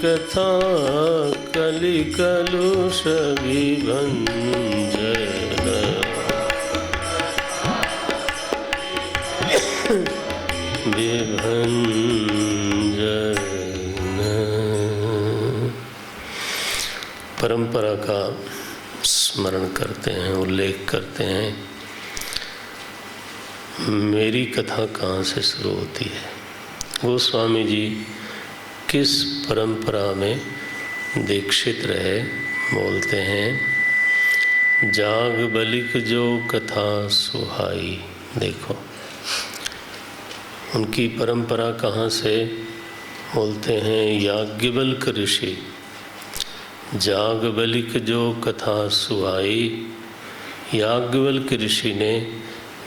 कथा कलि कलुष विभंजन परंपरा का स्मरण करते हैं, उल्लेख करते हैं। मेरी कथा कहाँ से शुरू होती है? गोस्वामी जी किस परंपरा में दीक्षित रहे? बोलते हैं, जाग बलिक जो कथा सुहाई। देखो उनकी परंपरा कहाँ से? बोलते हैं, याज्ञवल्क्य ऋषि जाग बलिक जो कथा सुहाई। याज्ञवल्क्य ऋषि ने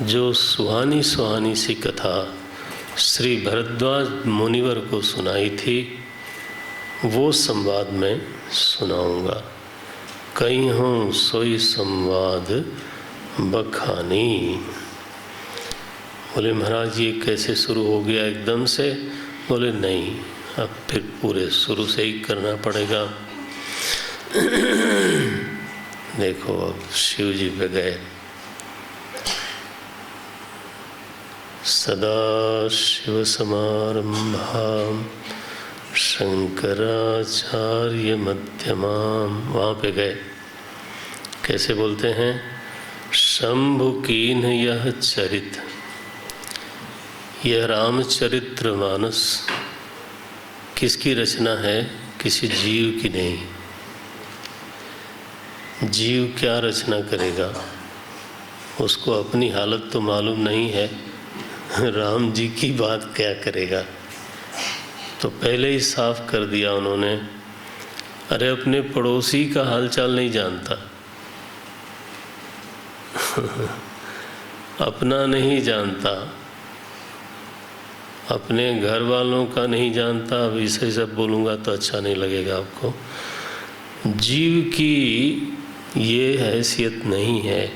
जो सुहानी सुहानी सी कथा श्री भरद्वाज मुनिवर को सुनाई थी, वो संवाद मैं सुनाऊंगा। कहीं हों सोई संवाद बखानी। बोले महाराज ये कैसे शुरू हो गया एकदम से? बोले नहीं, अब फिर पूरे शुरू से ही करना पड़ेगा। देखो अब शिव जी पे गए। सदा शिव समारंभाम शंकराचार्य मध्यमाम, वहाँ पे गए। कैसे बोलते हैं? शंभु कीन यह चरित, यह रामचरित्र मानस किसकी रचना है? किसी जीव की नहीं। जीव क्या रचना करेगा? उसको अपनी हालत तो मालूम नहीं है, राम जी की बात क्या करेगा? तो पहले ही साफ कर दिया उन्होंने, अरे अपने पड़ोसी का हालचाल नहीं जानता, अपना नहीं जानता, अपने घर वालों का नहीं जानता। अब इसे सब बोलूँगा तो अच्छा नहीं लगेगा आपको। जीव की ये हैसियत नहीं है,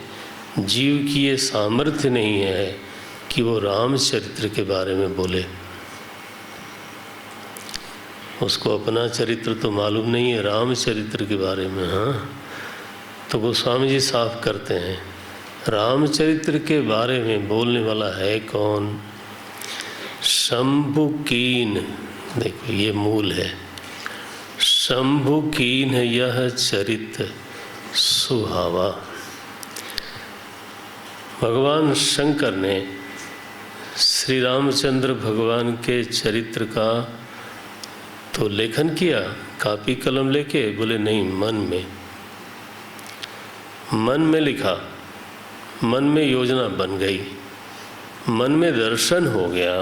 जीव की ये सामर्थ्य नहीं है कि वो रामचरित्र के बारे में बोले। उसको अपना चरित्र तो मालूम नहीं है, रामचरित्र के बारे में। हाँ, तो गोस्वामी जी साफ करते हैं, रामचरित्र के बारे में बोलने वाला है कौन? शंभु कीन। देखो ये मूल है, शंभु कीन यह चरित्र सुहावा। भगवान शंकर ने श्री रामचंद्र भगवान के चरित्र का तो लेखन किया, कापी कलम लेके। बोले नहीं, मन में लिखा, मन में योजना बन गई, मन में दर्शन हो गया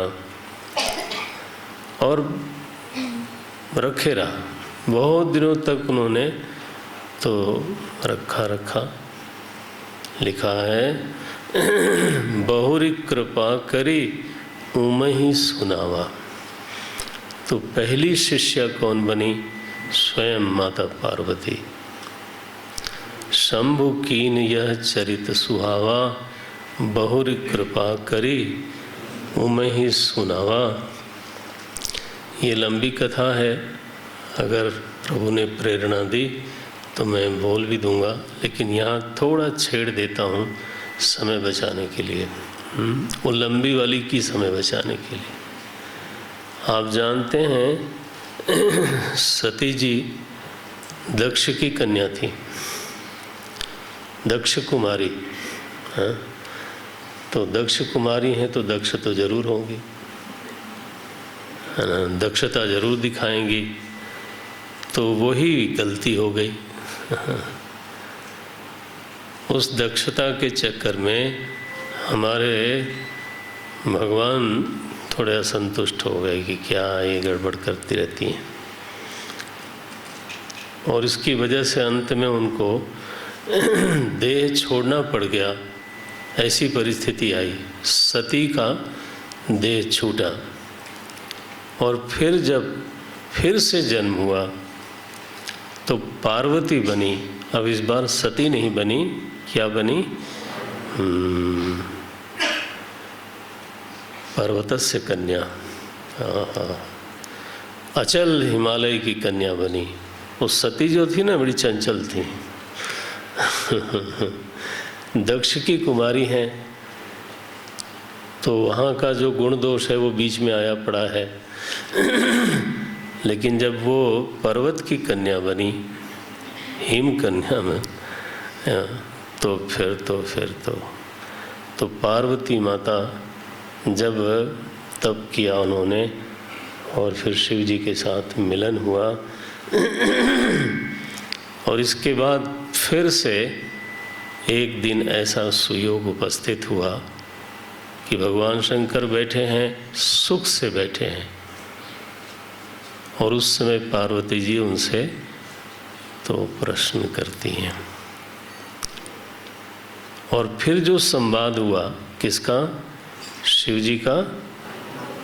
और रखे रहा। बहुत दिनों तक उन्होंने तो रखा। लिखा है, बहुरी कृपा करी उमहि सुनावा। तो पहली शिष्या कौन बनी? स्वयं माता पार्वती। शंभु कीन यह चरित सुहावा, बहुरी कृपा करी उमहि सुनावा। ये लंबी कथा है, अगर प्रभु ने प्रेरणा दी तो मैं बोल भी दूंगा, लेकिन यहाँ थोड़ा छेड़ देता हूँ समय बचाने के लिए। वो लंबी वाली की समय बचाने के लिए। आप जानते हैं सती जी दक्ष की कन्या थी, दक्ष कुमारी। हाँ, तो दक्ष कुमारी हैं तो दक्ष तो जरूर होंगी, है ना, दक्षता जरूर दिखाएंगी। तो वही गलती हो गई। उस दक्षता के चक्कर में हमारे भगवान थोड़े असंतुष्ट हो गए कि क्या ये गड़बड़ करती रहती हैं, और इसकी वजह से अंत में उनको देह छोड़ना पड़ गया। ऐसी परिस्थिति आई, सती का देह छूटा, और फिर जब फिर से जन्म हुआ तो पार्वती बनी। अब इस बार सती नहीं बनी, क्या बनी? पर्वतस्य कन्या। अचल हिमालय की कन्या बनी। वो सती जो थी ना, बड़ी चंचल थी। दक्ष की कुमारी हैं, तो वहाँ का जो गुण दोष है वो बीच में आया पड़ा है। लेकिन जब वो पर्वत की कन्या बनी, हिम कन्या में, तो फिर तो पार्वती माता जब तप किया उन्होंने और फिर शिव जी के साथ मिलन हुआ, और इसके बाद फिर से एक दिन ऐसा सुयोग उपस्थित हुआ कि भगवान शंकर बैठे हैं, सुख से बैठे हैं, और उस समय पार्वती जी उनसे तो प्रश्न करती हैं। और फिर जो संवाद हुआ, किसका? शिव जी का,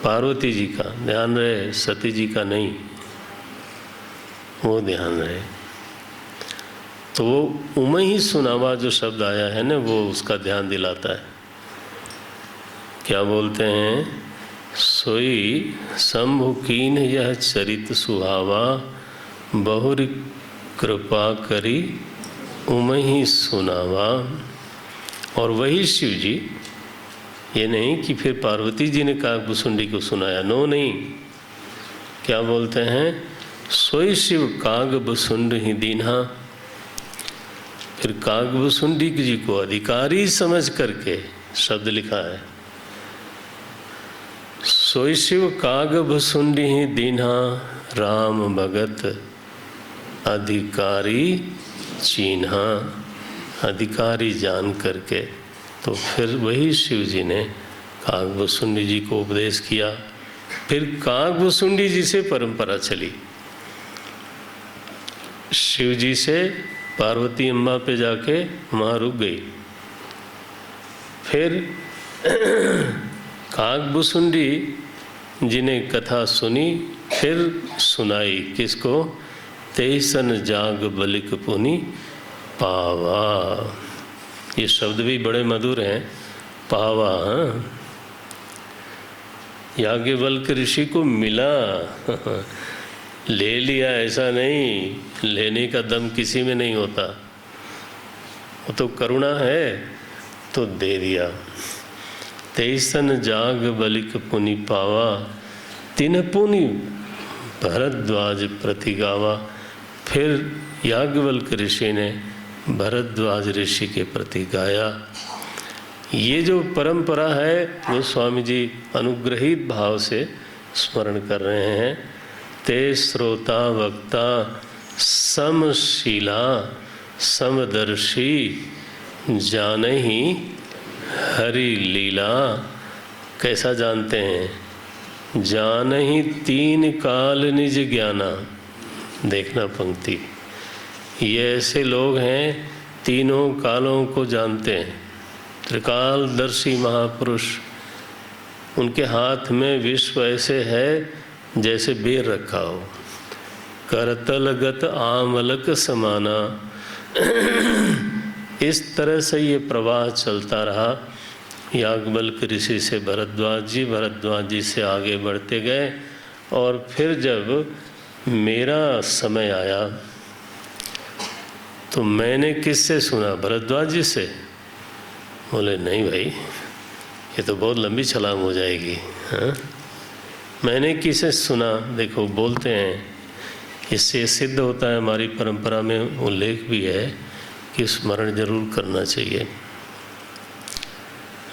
पार्वती जी का, ध्यान रहे, सती जी का नहीं, वो ध्यान रहे। तो वो उमय ही सुनावा जो शब्द आया है ना, वो उसका ध्यान दिलाता है। क्या बोलते हैं? सोई शंभु कीन यह चरित सुहावा, बहुरी कृपा करी उमय ही सुनावा। और वही शिव जी, ये नहीं कि फिर पार्वती जी ने कागभुसुंडी को सुनाया, नो नहीं। क्या बोलते हैं? सोई शिव कागभुसुंड ही दीन्हा। फिर कागभुसुंडी जी को अधिकारी समझ करके शब्द लिखा है, सोई शिव कागभुसुंडी ही दीन्हा, राम भगत अधिकारी चीन्हा। अधिकारी जान करके तो फिर वही शिव जी ने कागभुसुंडी जी को उपदेश किया। फिर कागभुसुंडी जी से परंपरा चली, शिव जी से पार्वती अम्बा पे जाके वहाँ रुक गई। फिर कागभुसुंडी जी ने कथा सुनी, फिर सुनाई किसको? तेसन जाग बलिक पुनि पावा। ये शब्द भी बड़े मधुर हैं, पावा। याज्ञवल्क्य ऋषि को मिला, ले लिया ऐसा नहीं, लेने का दम किसी में नहीं होता, वो तो करुणा है, तो दे दिया। तेसन जाग बलिक पुनि पावा, तिन पुनि भरद्वाज प्रति गावा। फिर याज्ञवल्क्य ऋषि ने भरद्वाज ऋषि के प्रति गाया। ये जो परंपरा है वो स्वामी जी अनुग्रहित भाव से स्मरण कर रहे हैं। ते श्रोता वक्ता समशीला समदर्शी, जानहि हरि लीला। कैसा जानते हैं? जानहि तीन काल निज ज्ञाना। देखना पंक्ति, ये ऐसे लोग हैं तीनों कालों को जानते हैं। त्रिकालदर्शी महापुरुष, उनके हाथ में विश्व ऐसे है जैसे बेर रखा हो, करतलगत आमलक समाना। इस तरह से ये प्रवाह चलता रहा। याज्ञवल्क्य ऋषि से भरद्वाज जी से आगे बढ़ते गए, और फिर जब मेरा समय आया तो मैंने किससे सुना? भरद्वाज जी से। बोले नहीं भाई, ये तो बहुत लंबी छलांग हो जाएगी। हाँ, मैंने किसे सुना? देखो बोलते हैं, इससे सिद्ध होता है, हमारी परंपरा में उल्लेख भी है कि स्मरण जरूर करना चाहिए,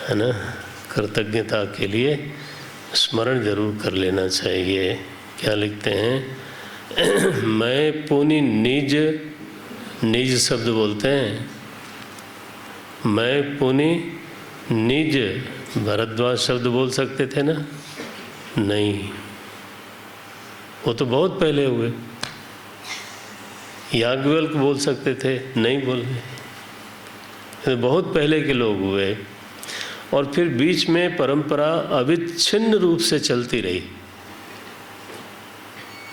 है ना। कृतज्ञता के लिए स्मरण जरूर कर लेना चाहिए। क्या लिखते हैं? मैं पुनि निज, निज शब्द बोलते हैं, मैं पुनि निज। भरद्वाज शब्द बोल सकते थे ना? नहीं, वो तो बहुत पहले हुए। याज्ञवल्क्य बोल सकते थे, नहीं बोले, बहुत पहले के लोग हुए। और फिर बीच में परंपरा अविच्छिन्न रूप से चलती रही,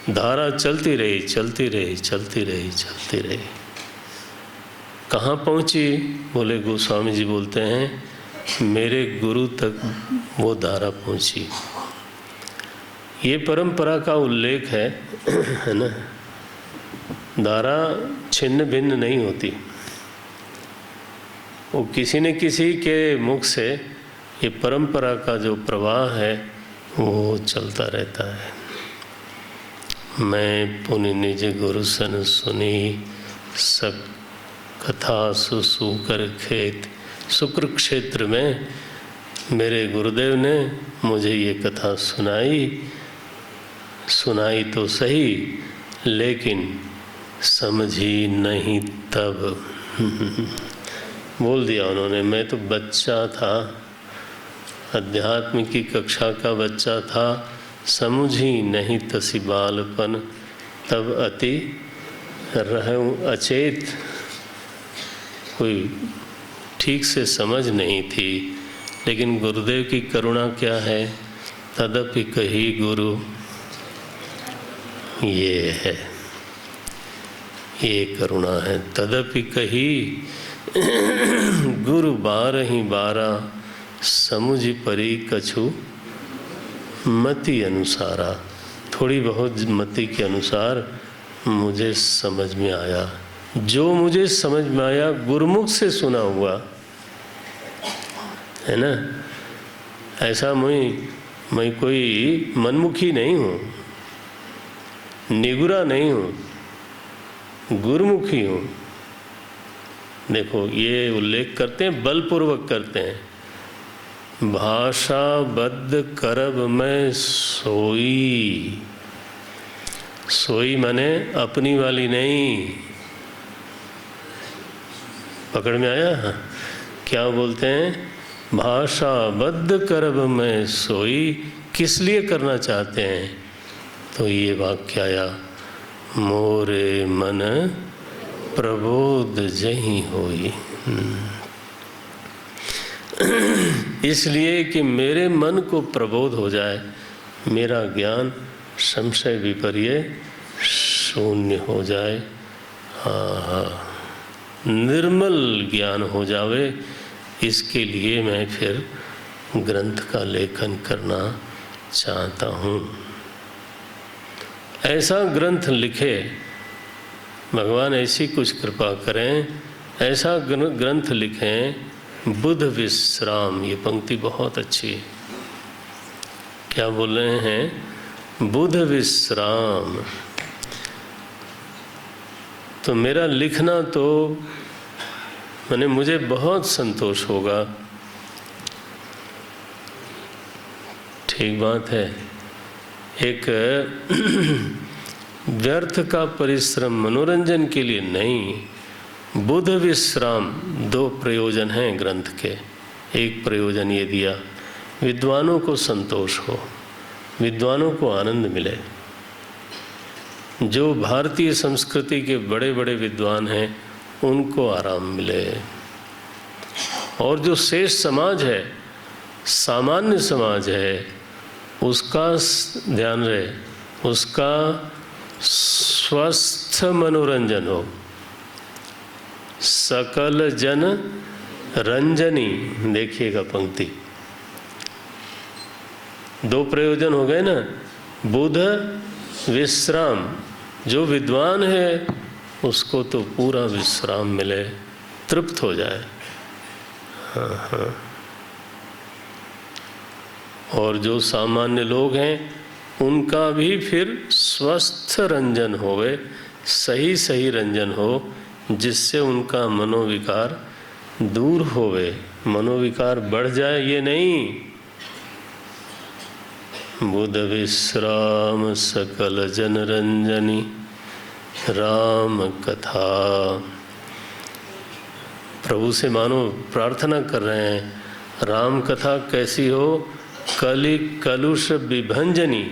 धारा चलती रही, चलती रही, चलती रही, चलती रही। कहाँ पहुँची? बोले गोस्वामी जी बोलते हैं, मेरे गुरु तक वो धारा पहुँची। ये परंपरा का उल्लेख है ना। धारा छिन्न भिन्न नहीं होती, वो किसी न किसी के मुख से ये परंपरा का जो प्रवाह है वो चलता रहता है। मैं पुनि निज गुरु सन सुनी, सब कथा सुसूकर खेत। शुक्र क्षेत्र में मेरे गुरुदेव ने मुझे ये कथा सुनाई तो सही, लेकिन समझी नहीं तब। बोल दिया उन्होंने, मैं तो बच्चा था, अध्यात्म की कक्षा का बच्चा था, समझी नहीं तसी बालपन, तब अति रहूं अचेत। कोई ठीक से समझ नहीं थी, लेकिन गुरुदेव की करुणा क्या है, तदपि कही गुरु, ये है, ये करुणा है। तदपि कही गुरु 12 समुझ परी कछु मति अनुसारा। थोड़ी बहुत मति के अनुसार मुझे समझ में आया, जो मुझे समझ में आया गुरुमुख से सुना हुआ है ना। ऐसा मैं कोई मनमुखी नहीं हूँ, निगुरा नहीं हूँ, गुरुमुखी हूँ। देखो ये उल्लेख करते हैं, बलपूर्वक करते हैं, भाषा बद्ध करब मैं सोई। सोई माने अपनी वाली नहीं। पकड़ में आया? क्या बोलते हैं? भाषा बद्ध करब मैं सोई। किस लिए करना चाहते हैं? तो ये वाक्य आया, मोरे मन प्रबोध जही होई। इसलिए कि मेरे मन को प्रबोध हो जाए, मेरा ज्ञान संशय विपर्य शून्य हो जाए, निर्मल ज्ञान हो जावे। इसके लिए मैं फिर ग्रंथ का लेखन करना चाहता हूँ। ऐसा ग्रंथ लिखे भगवान, ऐसी कुछ कृपा करें, ऐसा ग्रंथ लिखें बुध विश्राम। ये पंक्ति बहुत अच्छी है। क्या बोल रहे हैं? बुध विश्राम। तो मेरा लिखना तो मैंने मुझे बहुत संतोष होगा। ठीक बात है। एक व्यर्थ का परिश्रम मनोरंजन के लिए नहीं, बुध विश्राम। 2 प्रयोजन हैं ग्रंथ के। एक प्रयोजन ये दिया, विद्वानों को संतोष हो, विद्वानों को आनंद मिले। जो भारतीय संस्कृति के बड़े बड़े विद्वान हैं उनको आराम मिले, और जो शेष समाज है, सामान्य समाज है, उसका ध्यान रहे, उसका स्वस्थ मनोरंजन हो। सकल जन रंजनी। देखिएगा पंक्ति, 2 प्रयोजन हो गए ना। बुध विश्राम, जो विद्वान है उसको तो पूरा विश्राम मिले, तृप्त हो जाए। हाँ। और जो सामान्य लोग हैं उनका भी फिर स्वस्थ रंजन होवे, सही रंजन हो, जिससे उनका मनोविकार दूर होवे। मनोविकार बढ़ जाए ये नहीं। बुध विश्राम सकल जन रंजनी राम कथा। प्रभु से मानो प्रार्थना कर रहे हैं, राम कथा कैसी हो? कलि कलुष विभंजनी।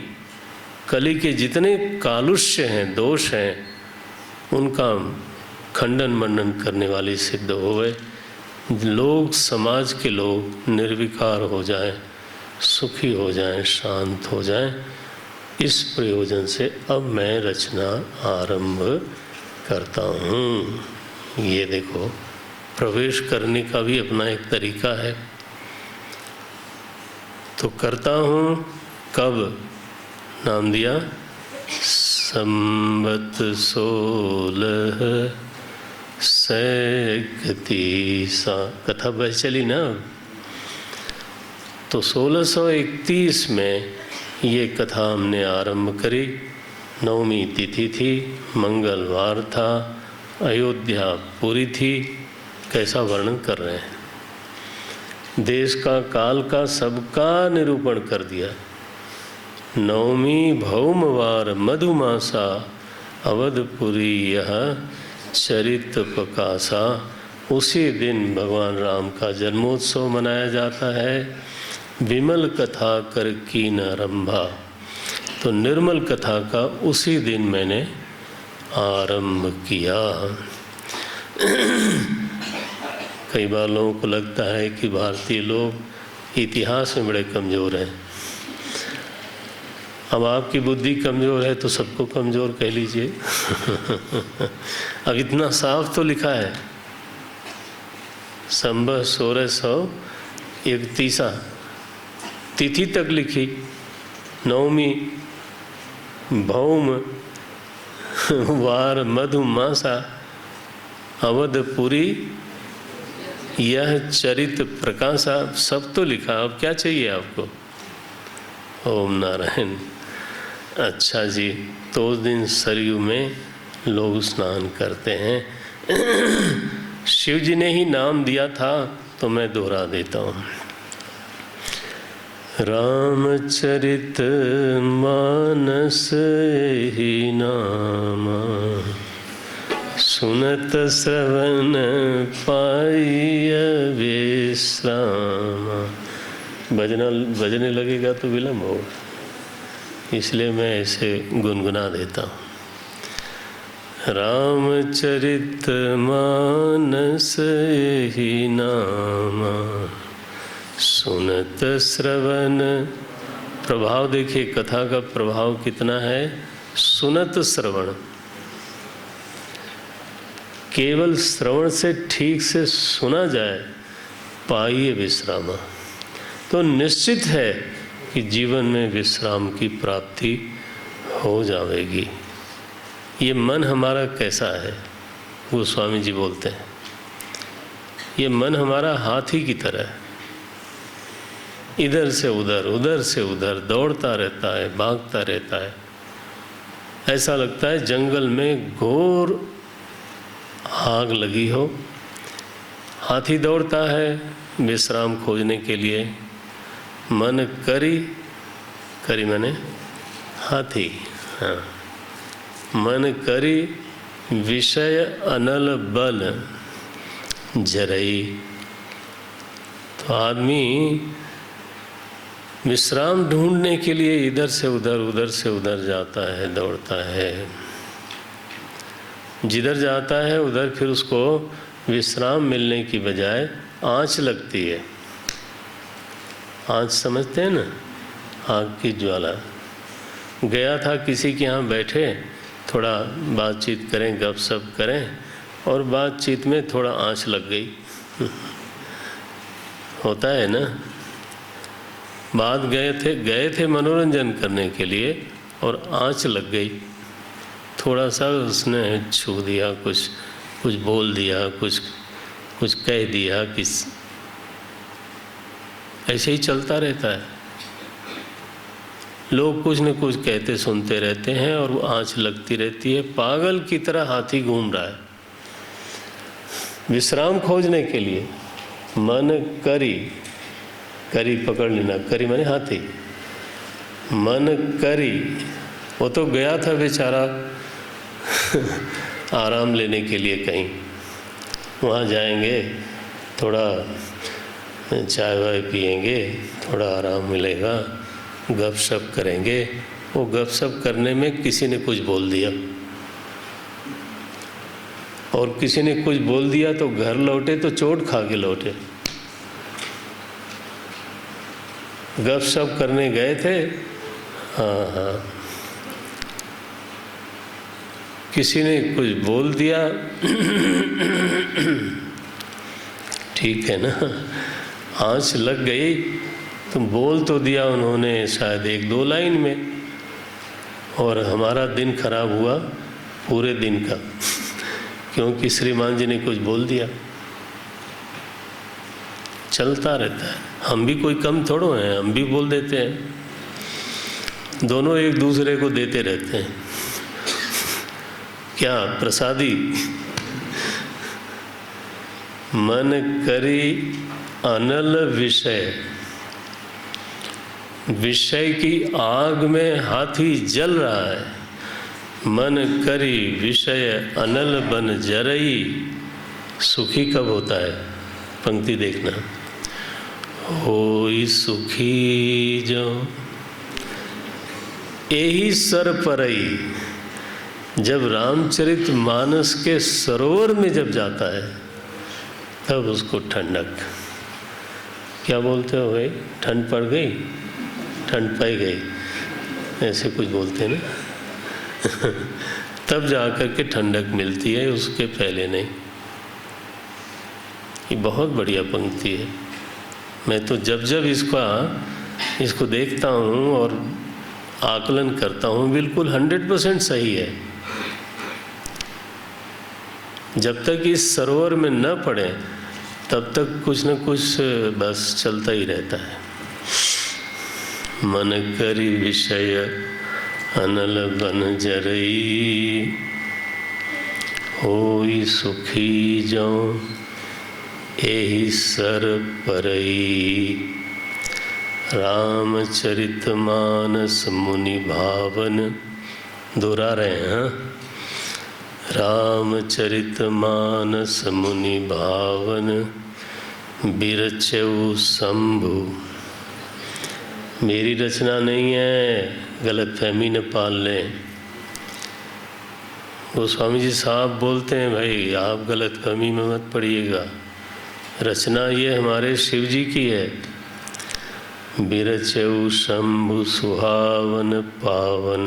कली के जितने कालुष्य हैं, दोष हैं, उनका खंडन मंडन करने वाली सिद्ध होवे। लोग, समाज के लोग निर्विकार हो जाएं, सुखी हो जाएं, शांत हो जाएं। इस प्रयोजन से अब मैं रचना आरंभ करता हूँ। ये देखो, प्रवेश करने का भी अपना एक तरीका है। तो करता हूँ कब? नाम दिया संवत 1631। कथा बह चली ना। तो 1631 में ये कथा हमने आरंभ करी। नवमी तिथि थी, मंगलवार था, अयोध्या पूरी थी। कैसा वर्णन कर रहे हैं, देश का काल का सबका निरूपण कर दिया। नवमी भौमवार मधुमासा, अवधपुरी यह चरित प्रकाशा। उसी दिन भगवान राम का जन्मोत्सव मनाया जाता है। विमल कथा कर कीन आरंभा, तो निर्मल कथा का उसी दिन मैंने आरंभ किया। कई बार लोगों को लगता है कि भारतीय लोग इतिहास में बड़े कमज़ोर हैं। अब आपकी बुद्धि कमज़ोर है तो सबको कमज़ोर कह लीजिए। अब इतना साफ तो लिखा है, संवत 1631 तिथि तक लिखी। नवमी भौम वार मधुमासा, अवधपुरी यह चरित प्रकाशा, सब तो लिखा। अब क्या चाहिए आपको? ओम नारायण। अच्छा जी, तो उस दिन सरयू में लोग स्नान करते हैं। शिव जी ने ही नाम दिया था, तो मैं दोहरा देता हूँ। रामचरित मानस ही नामा, सुनत श्रवण पाइय विश्राम। बजने लगेगा तो विलम्ब होगा, इसलिए मैं ऐसे गुनगुना देता हूँ। रामचरित मानस ही नामा, सुनत श्रवण। प्रभाव देखिए, कथा का प्रभाव कितना है। सुनत श्रवण, केवल श्रवण से ठीक से सुना जाए, पाइए विश्राम, तो निश्चित है कि जीवन में विश्राम की प्राप्ति हो जाएगी। ये मन हमारा कैसा है, गोस्वामी जी बोलते हैं, ये मन हमारा हाथी की तरह है। इधर से उधर, उधर से उधर दौड़ता रहता है, भागता रहता है। ऐसा लगता है जंगल में घोर आग लगी हो। हाथी दौड़ता है विश्राम खोजने के लिए। मन करी, करी माने हाथी, हाँ। मन करी विषय अनल बल जरई। तो आदमी विश्राम ढूंढने के लिए इधर से उधर, उधर से उधर जाता है, दौड़ता है। जिधर जाता है उधर फिर उसको विश्राम मिलने की बजाय आँच लगती है। आँच समझते हैं ना, आग की ज्वाला। गया था किसी के यहाँ, बैठे थोड़ा बातचीत करें, गपशप करें, और बातचीत में थोड़ा आँच लग गई। होता है ना। बात गए थे मनोरंजन करने के लिए, और आँच लग गई। थोड़ा सा उसने छू दिया, कुछ बोल दिया, कुछ कह दिया, ऐसे ही चलता रहता है। लोग कुछ न कुछ कहते सुनते रहते हैं और वो आँच लगती रहती है। पागल की तरह हाथी घूम रहा है विश्राम खोजने के लिए। मन करी, करी पकड़ लेना, करी माने हाथी। मन करी, वो तो गया था बेचारा आराम लेने के लिए कहीं। वहाँ जाएंगे, थोड़ा चाय वाय पिएंगे, थोड़ा आराम मिलेगा, गपशप करेंगे। वो गपशप करने में किसी ने कुछ बोल दिया, और किसी ने कुछ बोल दिया तो घर लौटे तो चोट खा के लौटे। गपशप करने गए थे, हाँ, किसी ने कुछ बोल दिया, ठीक है ना, आँच लग गई। तो बोल तो दिया उन्होंने शायद 1-2 लाइन में, और हमारा दिन खराब हुआ पूरे दिन का, क्योंकि श्रीमान जी ने कुछ बोल दिया। चलता रहता है, हम भी कोई कम थोड़ो हैं, हम भी बोल देते हैं, दोनों एक दूसरे को देते रहते हैं। क्या प्रसादी? मन करी अनल विषय, विषय की आग में हाथी जल रहा है। मन करी विषय अनल बन जरई, सुखी कब होता है? पंक्ति देखना, होई सुखी जो यही सर परई। जब रामचरित मानस के सरोवर में जब जाता है तब उसको ठंडक, क्या बोलते हो भाई, ठंड पड़ गई, ठंड पाई गई, ऐसे कुछ बोलते हैं ना। तब जाकर के ठंडक मिलती है, उसके पहले नहीं। ये बहुत बढ़िया पंक्ति है। मैं तो जब जब इसको देखता हूँ और आकलन करता हूँ, बिल्कुल 100% सही है। जब तक इस सरोवर में न पड़े तब तक कुछ न कुछ बस चलता ही रहता है। मन करी विषय अनल बन जरई, होई सुखी जो एहि सर परई। रामचरित मानस मुनि भावन, दोहरा रहे हैं। रामचरित मानस मुनि भावन, बिरचऊ शंभु। मेरी रचना नहीं है, गलतफहमी न पाल लें। गोस्वामी जी साहब बोलते हैं, भाई आप गलतफहमी में मत पड़िएगा, रचना ये हमारे शिव जी की है। बिरचऊ शंभु सुहावन पावन,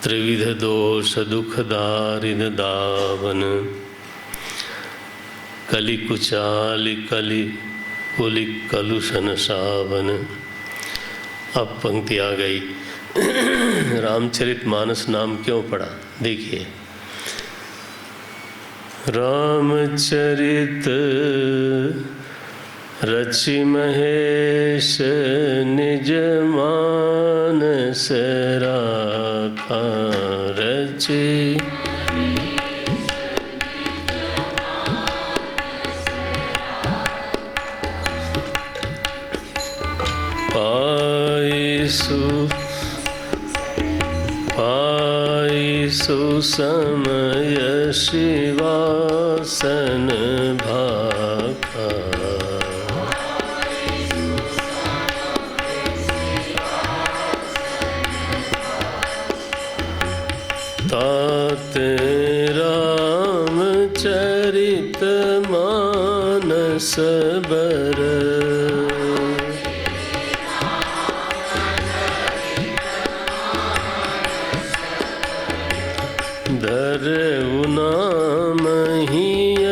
त्रिविध दोष दुख दारिद दावन। कलि कुचालि कलि कुलि कलुषण सावन। अब पंक्ति आ गई। रामचरित मानस नाम क्यों पड़ा? देखिए, रामचरित रचि महेश निज मानस राखा। रचि पाई सुसमय शिवासन भाखा। तात रामचरित मानस बर, धरऊ नाम हिय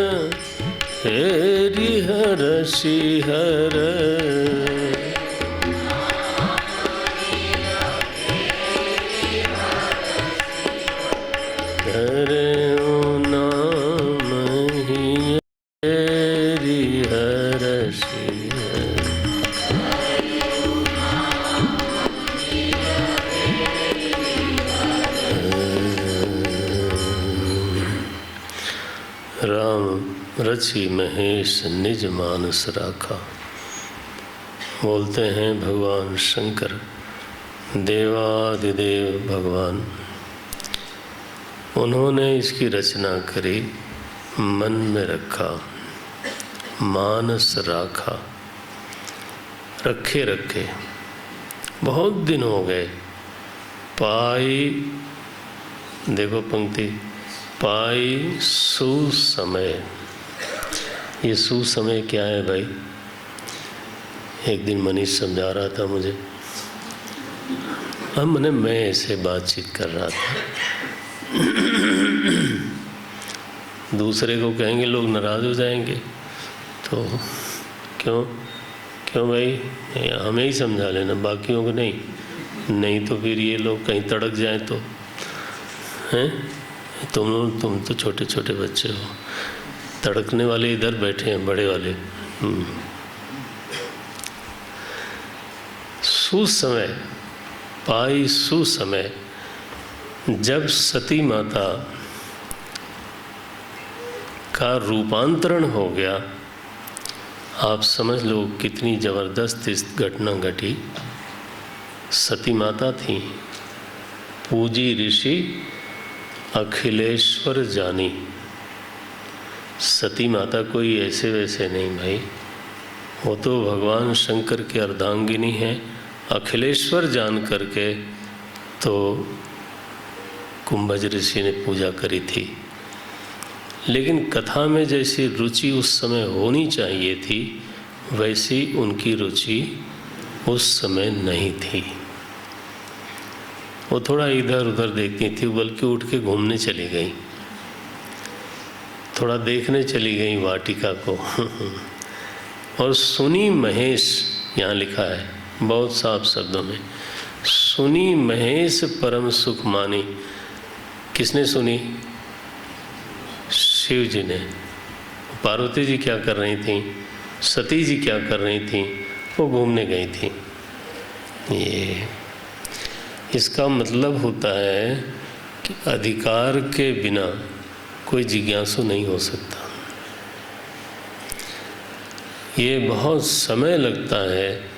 हेरि हरषि हर। धरऊ नाम हिय हेरि हरषि हर। राम रचि महेश निज मानस राखा। बोलते हैं भगवान शंकर, देवादिदेव भगवान, उन्होंने इसकी रचना करी, मन में रखा, मानस राखा, रखे रखे, बहुत दिन हो गए। पाई, देखो पंक्ति, पाई सुसमय। ये सुसमय क्या है भाई? एक दिन मनीष समझा रहा था मुझे, मैं ऐसे बातचीत कर रहा था। दूसरे को कहेंगे लोग नाराज हो जाएंगे, तो क्यों भाई, हमें ही समझा लेना, बाकियों को नहीं। नहीं तो फिर ये लोग कहीं तड़क जाएं तो हैं। तुम तो छोटे छोटे बच्चे हो, तड़कने वाले इधर बैठे हैं, बड़े वाले। सुसमय पाई सुसमय, जब सती माता का रूपांतरण हो गया, आप समझ लो कितनी जबरदस्त इस घटना घटी। सती माता थी, पूजी ऋषि अखिलेश्वर जानी। सती माता कोई ऐसे वैसे नहीं भाई, वो तो भगवान शंकर के अर्धांगिनी है। अखिलेश्वर जान करके तो कुंभज ऋषि ने पूजा करी थी, लेकिन कथा में जैसी रुचि उस समय होनी चाहिए थी, वैसी उनकी रुचि उस समय नहीं थी। वो थोड़ा इधर उधर देखती थी, बल्कि उठ के घूमने चली गई, थोड़ा देखने चली गई वाटिका को। और सुनी महेश, यहाँ लिखा है बहुत साफ शब्दों में, सुनी महेश परम सुख मानी। किसने सुनी? शिव जी ने। पार्वती जी क्या कर रही थी? सती जी क्या कर रही थी? वो घूमने गई थी। ये इसका मतलब होता है कि अधिकार के बिना कोई जिज्ञासु नहीं हो सकता। ये बहुत समय लगता है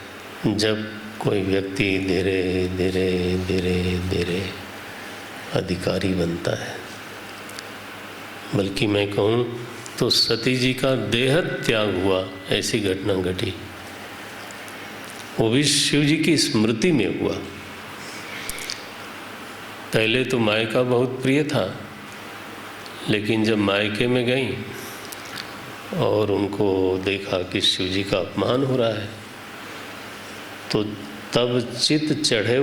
जब कोई व्यक्ति धीरे धीरे धीरे धीरे अधिकारी बनता है। बल्कि मैं कहूँ तो सती जी का देह त्याग हुआ, ऐसी घटना घटी, वो भी शिव जी की स्मृति में हुआ। पहले तो मायका बहुत प्रिय था, लेकिन जब मायके में गई और उनको देखा कि शिव जी का अपमान हो रहा है, तो तब चित चढ़े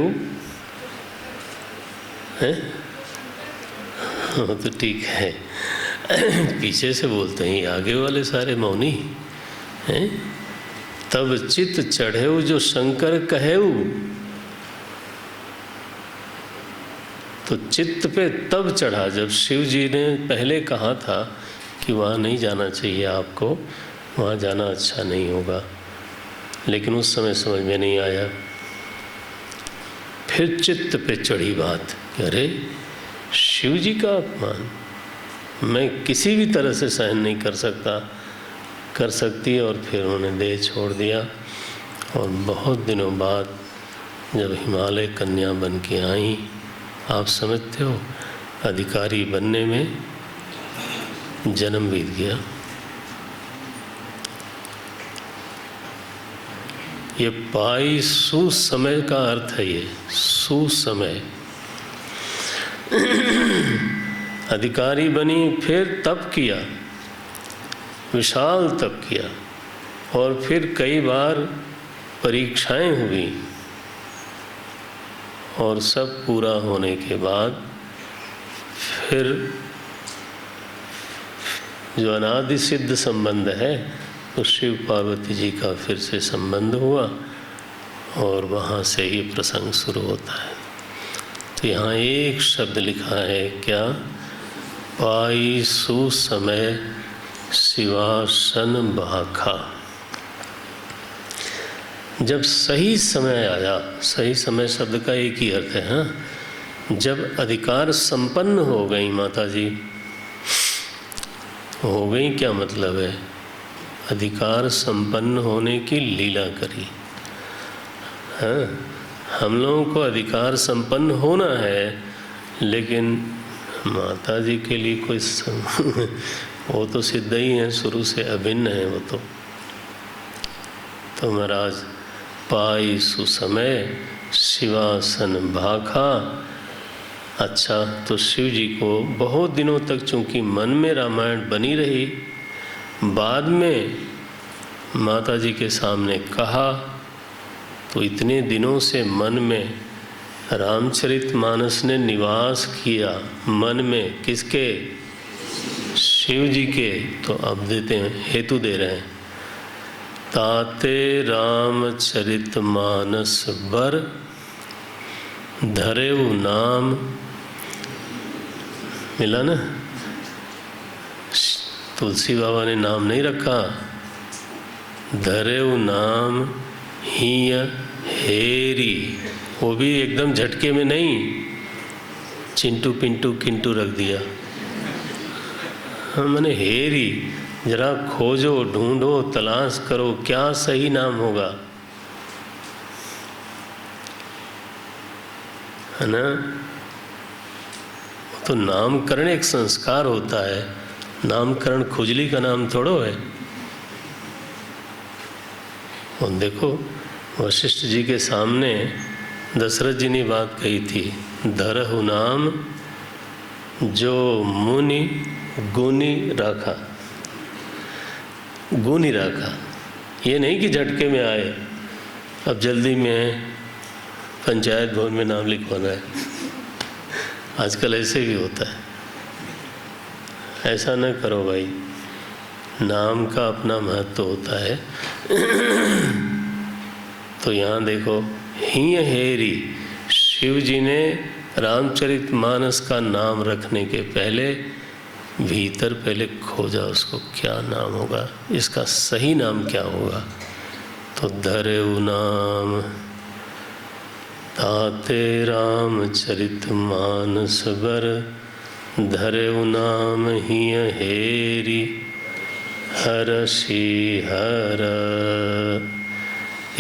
हैं। तो ठीक है, पीछे से बोलते हैं, आगे वाले सारे मौनी हैं। तब चित चढ़े जो शंकर कहेऊ, तो चित्त पे तब चढ़ा जब शिव जी ने पहले कहा था कि वहाँ नहीं जाना चाहिए आपको, वहाँ जाना अच्छा नहीं होगा, लेकिन उस समय समझ में नहीं आया। फिर चित्त पे चढ़ी बात कि अरे शिव जी का अपमान मैं किसी भी तरह से सहन नहीं कर सकती, और फिर उन्होंने देह छोड़ दिया। और बहुत दिनों बाद जब हिमालय कन्या बन के आई, आप समझते हो अधिकारी बनने में जन्म बीत गया। ये पाई सुसमय का अर्थ है, ये सुसमय। अधिकारी बनी, फिर तप किया, विशाल तप किया, और फिर कई बार परीक्षाएं हुई, और सब पूरा होने के बाद फिर जो अनादि सिद्ध संबंध है, तो शिव पार्वती जी का फिर से संबंध हुआ, और वहाँ से ही प्रसंग शुरू होता है। तो यहाँ एक शब्द लिखा है क्या? पाई सुसमय शिवासन भाखा। जब सही समय आया, सही समय शब्द का एक ही अर्थ है, हाँ, जब अधिकार संपन्न हो गई माता जी। हो गई क्या मतलब है? अधिकार संपन्न होने की लीला करी। हाँ, हम लोगों को अधिकार संपन्न होना है, लेकिन माता जी के लिए कोई वो तो सिद्ध ही है, शुरू से अभिन्न है वो तो महाराज पाई सुसमय शिवासन भाखा। अच्छा, तो शिव जी को बहुत दिनों तक चूंकि मन में रामायण बनी रही, बाद में माता जी के सामने कहा, तो इतने दिनों से मन में रामचरितमानस ने निवास किया, मन में किसके? शिव जी के। तो अब देते हैं, हेतु दे रहे हैं, ताते रामचरितमानस बर धरेउ नाम, मिला ना? तुलसी बाबा ने नाम नहीं रखा, धरेउ नाम हिय हेरी, वो भी एकदम झटके में नहीं, चिंटू पिंटू किंटू रख दिया। मैंने हेरी, जरा खोजो, ढूंढो, तलाश करो क्या सही नाम होगा, है ना? तो नामकरण एक संस्कार होता है, नामकरण खुजली का नाम थोड़ो है। और देखो वशिष्ठ जी के सामने दशरथ जी ने बात कही थी, धरहु नाम जो मुनि गुनी राखा, गुनी राखा। ये नहीं कि झटके में आए, अब जल्दी में पंचायत भवन में नाम लिखवाना है, आजकल ऐसे भी होता है। ऐसा न करो भाई, नाम का अपना महत्व होता है। तो यहाँ देखो, हिय हेरी, शिव जी ने रामचरितमानस का नाम रखने के पहले भीतर पहले खोजा उसको, क्या नाम होगा, इसका सही नाम क्या होगा। तो धरेउ नाम ताते रामचरितमानस बर, धरेउ नाम हिय हेरी हरषि हर।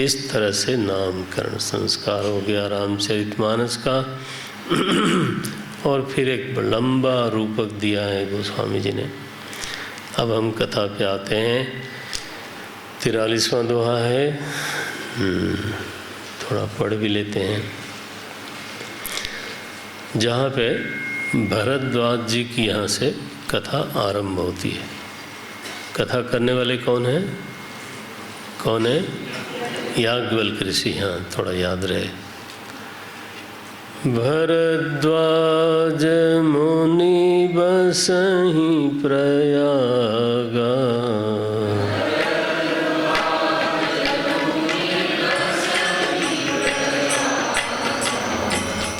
इस तरह से नामकरण संस्कार हो गया रामचरितमानस का। और फिर एक लंबा रूपक दिया है गोस्वामी जी ने। अब हम कथा पे आते हैं। 43वां दोहा है, थोड़ा पढ़ भी लेते हैं। जहाँ पे भरद्वाज जी की यहाँ से कथा आरंभ होती है। कथा करने वाले कौन है? कौन है? याज्ञवल्क्य ऋषि। हाँ, थोड़ा याद रहे। भरद्वाज मुनि बसहि प्रयागा,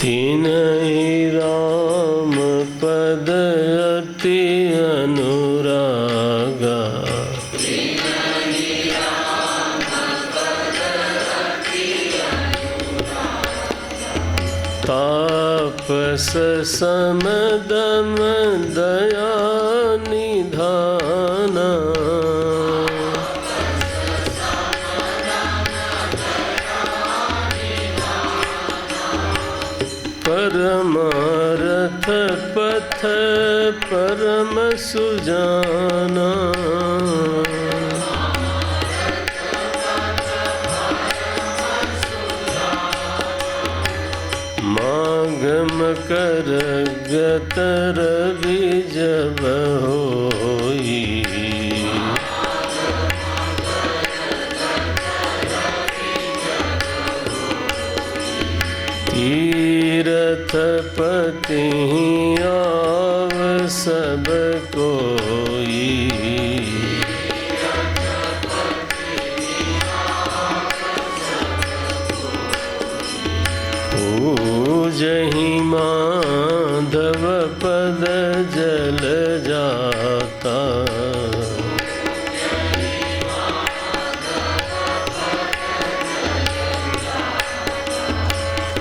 तिन्हि राम पद अति अनुरागा, तापस समदम दया निधाना, परमारथ पथ परम सुजाना, मागम कर गतर विजब होई, तीर्थपति आव सब कोई, पूजहि माधव पद जल जाता,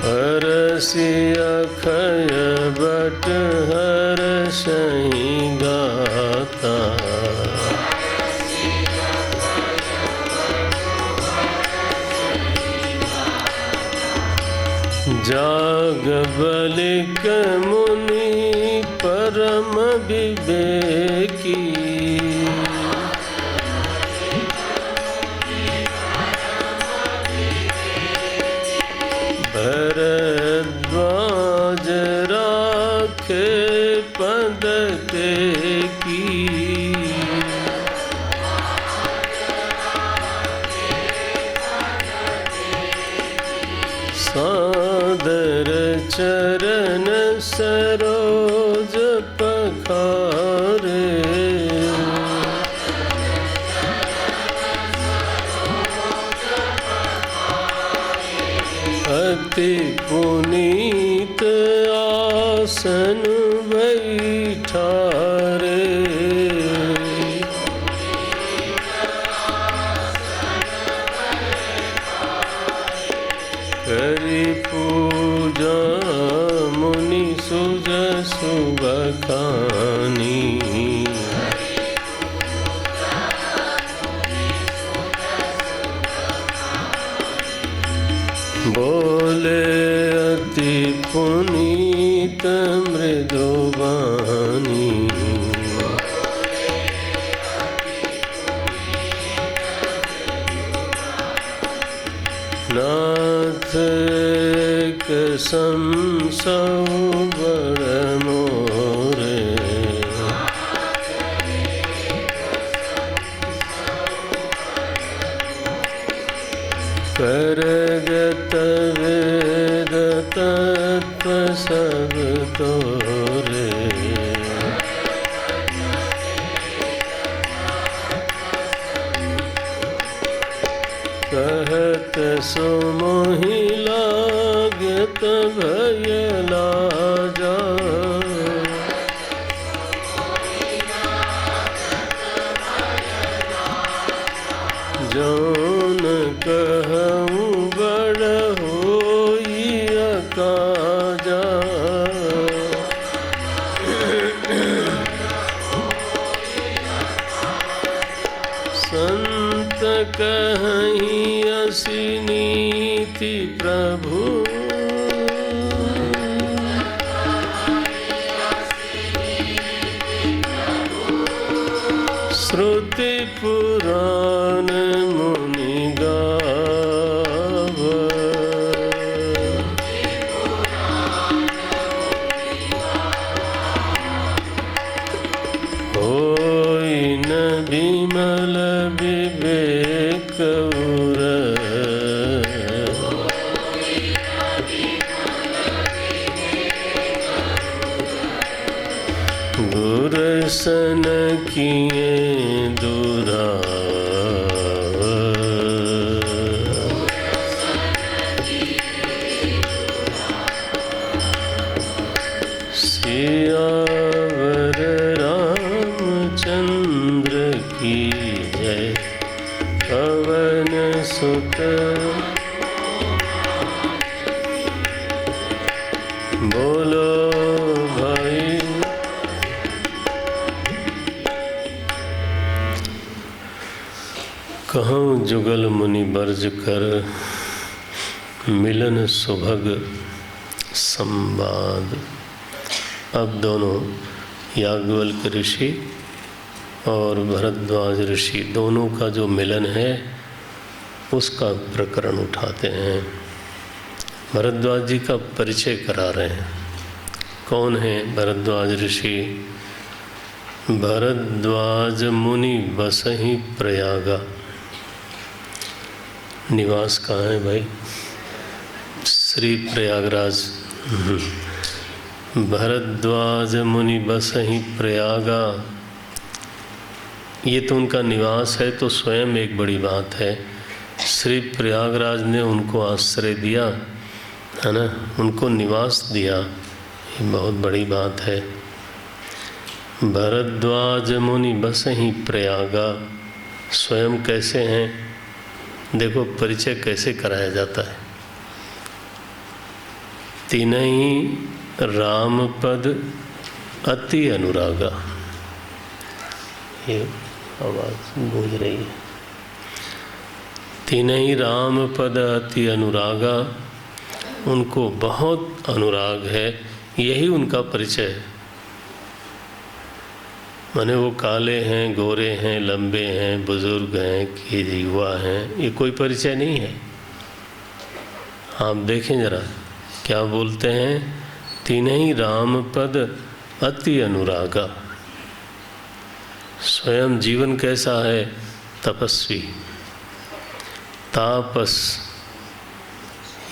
हरषि अक्षय बट हरषहि गाता, जागबलिक मुनि परम विवेकी, भरद्वाज राखे पद की, सादर चरण सरोज पखारे, अति अति पुनीत आसन बैठा रे। करी पूजा मुनि सुजसु बखानी। बोले अति पुनीत मृदुवानी। नाथ कसम सब बड़ मोरे। करगत वेद तत्व सब तोरे। कहत सो मोहि लागत भय लाजा। जौन कहूँ बड़ होई अकाजा। संत कहीं असी नीति प्रभु। श्रुति पुराण मुनि गाव। होई न विमल विवेक उर। गुरसन किए दूरा। सियावर रामचंद्र की जय। पवन सुत बोलो भाई। कहूँ जुगल मुनि बर्ज कर मिलन सुभग संवाद। अब दोनों याज्ञवल्क्य ऋषि और भरद्वाज ऋषि दोनों का जो मिलन है उसका प्रकरण उठाते हैं। भरद्वाज जी का परिचय करा रहे हैं। कौन है भरद्वाज ऋषि? भरद्वाज मुनि बसहि प्रयागा। निवास कहाँ है भाई? श्री प्रयागराज। भरद्वाज मुनि बसहि प्रयागा, ये तो उनका निवास है, तो स्वयं एक बड़ी बात है। श्री प्रयागराज ने उनको आश्रय दिया है ना, उनको निवास दिया, ये बहुत बड़ी बात है। भरद्वाज मुनि बसहि प्रयागा, स्वयं कैसे हैं देखो, परिचय कैसे कराया जाता है। तीनही राम पद अति अनुरागा, ये आवाज़ गूंज रही है। तीनही राम पद अति अनुरागा, उनको बहुत अनुराग है, यही उनका परिचय है। माने वो काले हैं, गोरे हैं, लंबे हैं, बुजुर्ग हैं कि युवा हैं, ये कोई परिचय नहीं है। आप देखें जरा क्या बोलते हैं, तीनही राम पद अति अनुरागा। स्वयं जीवन कैसा है? तपस्वी, तापस,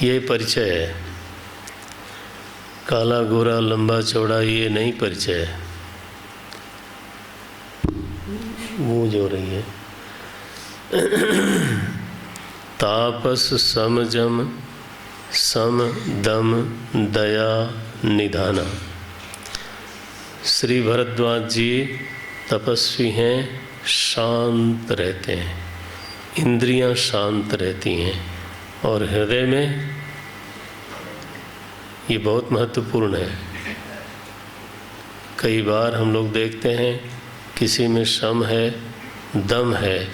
ये परिचय है। काला गोरा लंबा चौड़ा ये नहीं परिचय है। गूंज हो रही है। तापस समजम सम दम दया निधाना। श्री भरद्वाज जी तपस्वी हैं, शांत रहते हैं, इंद्रियां शांत रहती हैं, और हृदय में, ये बहुत महत्वपूर्ण है। कई बार हम लोग देखते हैं किसी में शम है, दम है,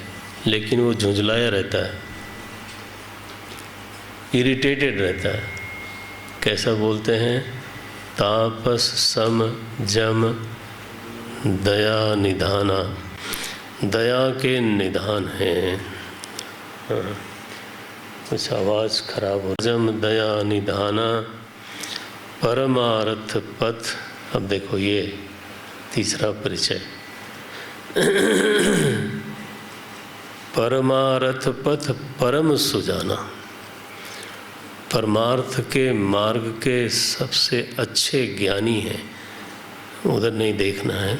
लेकिन वो झुंझलाया रहता है, इरिटेटेड रहता है। कैसा बोलते हैं? तापस सम जम दया निधाना। दया के निधान हैं। हाँ, कुछ आवाज़ खराब हो। जम दया निधाना परमार्थ पथ। अब देखो ये तीसरा परिचय। परमार्थ पथ परम सुजाना। परमार्थ के मार्ग के सबसे अच्छे ज्ञानी हैं, उधर नहीं देखना है,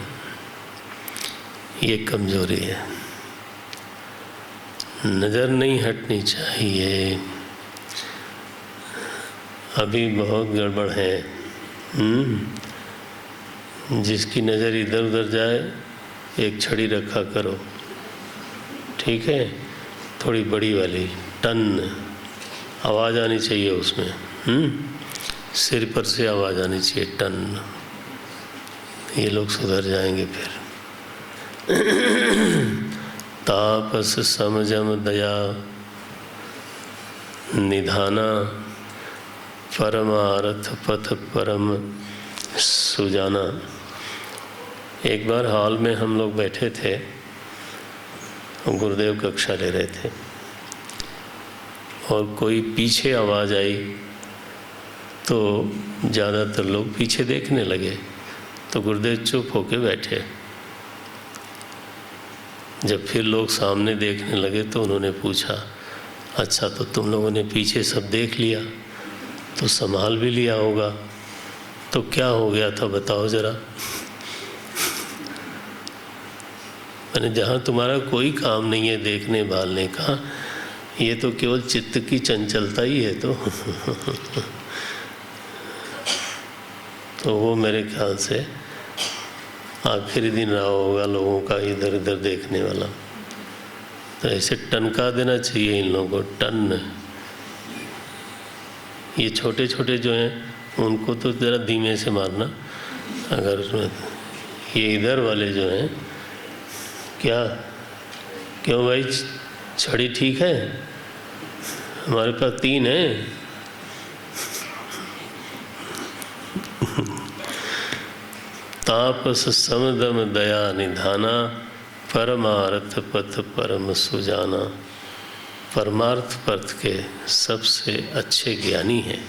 ये कमजोरी है। नज़र नहीं हटनी चाहिए, अभी बहुत गड़बड़ है। जिसकी नज़र इधर उधर जाए, एक छड़ी रखा करो, ठीक है? थोड़ी बड़ी वाली, टन आवाज़ आनी चाहिए उसमें। सिर पर से आवाज़ आनी चाहिए, टन। ये लोग सुधर जाएंगे फिर। तापस समजम दया निधाना परमार्थ पथ परम सुजाना। एक बार हॉल में हम लोग बैठे थे, गुरुदेव कक्षा ले रहे थे, और कोई पीछे आवाज़ आई तो ज़्यादातर लोग पीछे देखने लगे, तो गुरुदेव चुप होके बैठे। जब फिर लोग सामने देखने लगे तो उन्होंने पूछा, अच्छा तो तुम लोगों ने पीछे सब देख लिया, तो संभाल भी लिया होगा, तो क्या हो गया था बताओ ज़रा। मैंने, जहाँ तुम्हारा कोई काम नहीं है देखने भालने का, ये तो केवल चित्त की चंचलता ही है। तो वो मेरे ख्याल से आखिरी दिन रहा होगा लोगों का इधर उधर देखने वाला। तो ऐसे टनका देना चाहिए इन लोगों को, टन। ये छोटे छोटे जो हैं उनको तो ज़रा धीमे से मारना। अगर ये इधर वाले जो हैं, क्या क्यों भाई, छड़ी ठीक है? हमारे पास 3 है। तापस समदम दया निधाना परमार्थ पथ परम सुजाना। परमार्थ पथ के सबसे अच्छे ज्ञानी हैं।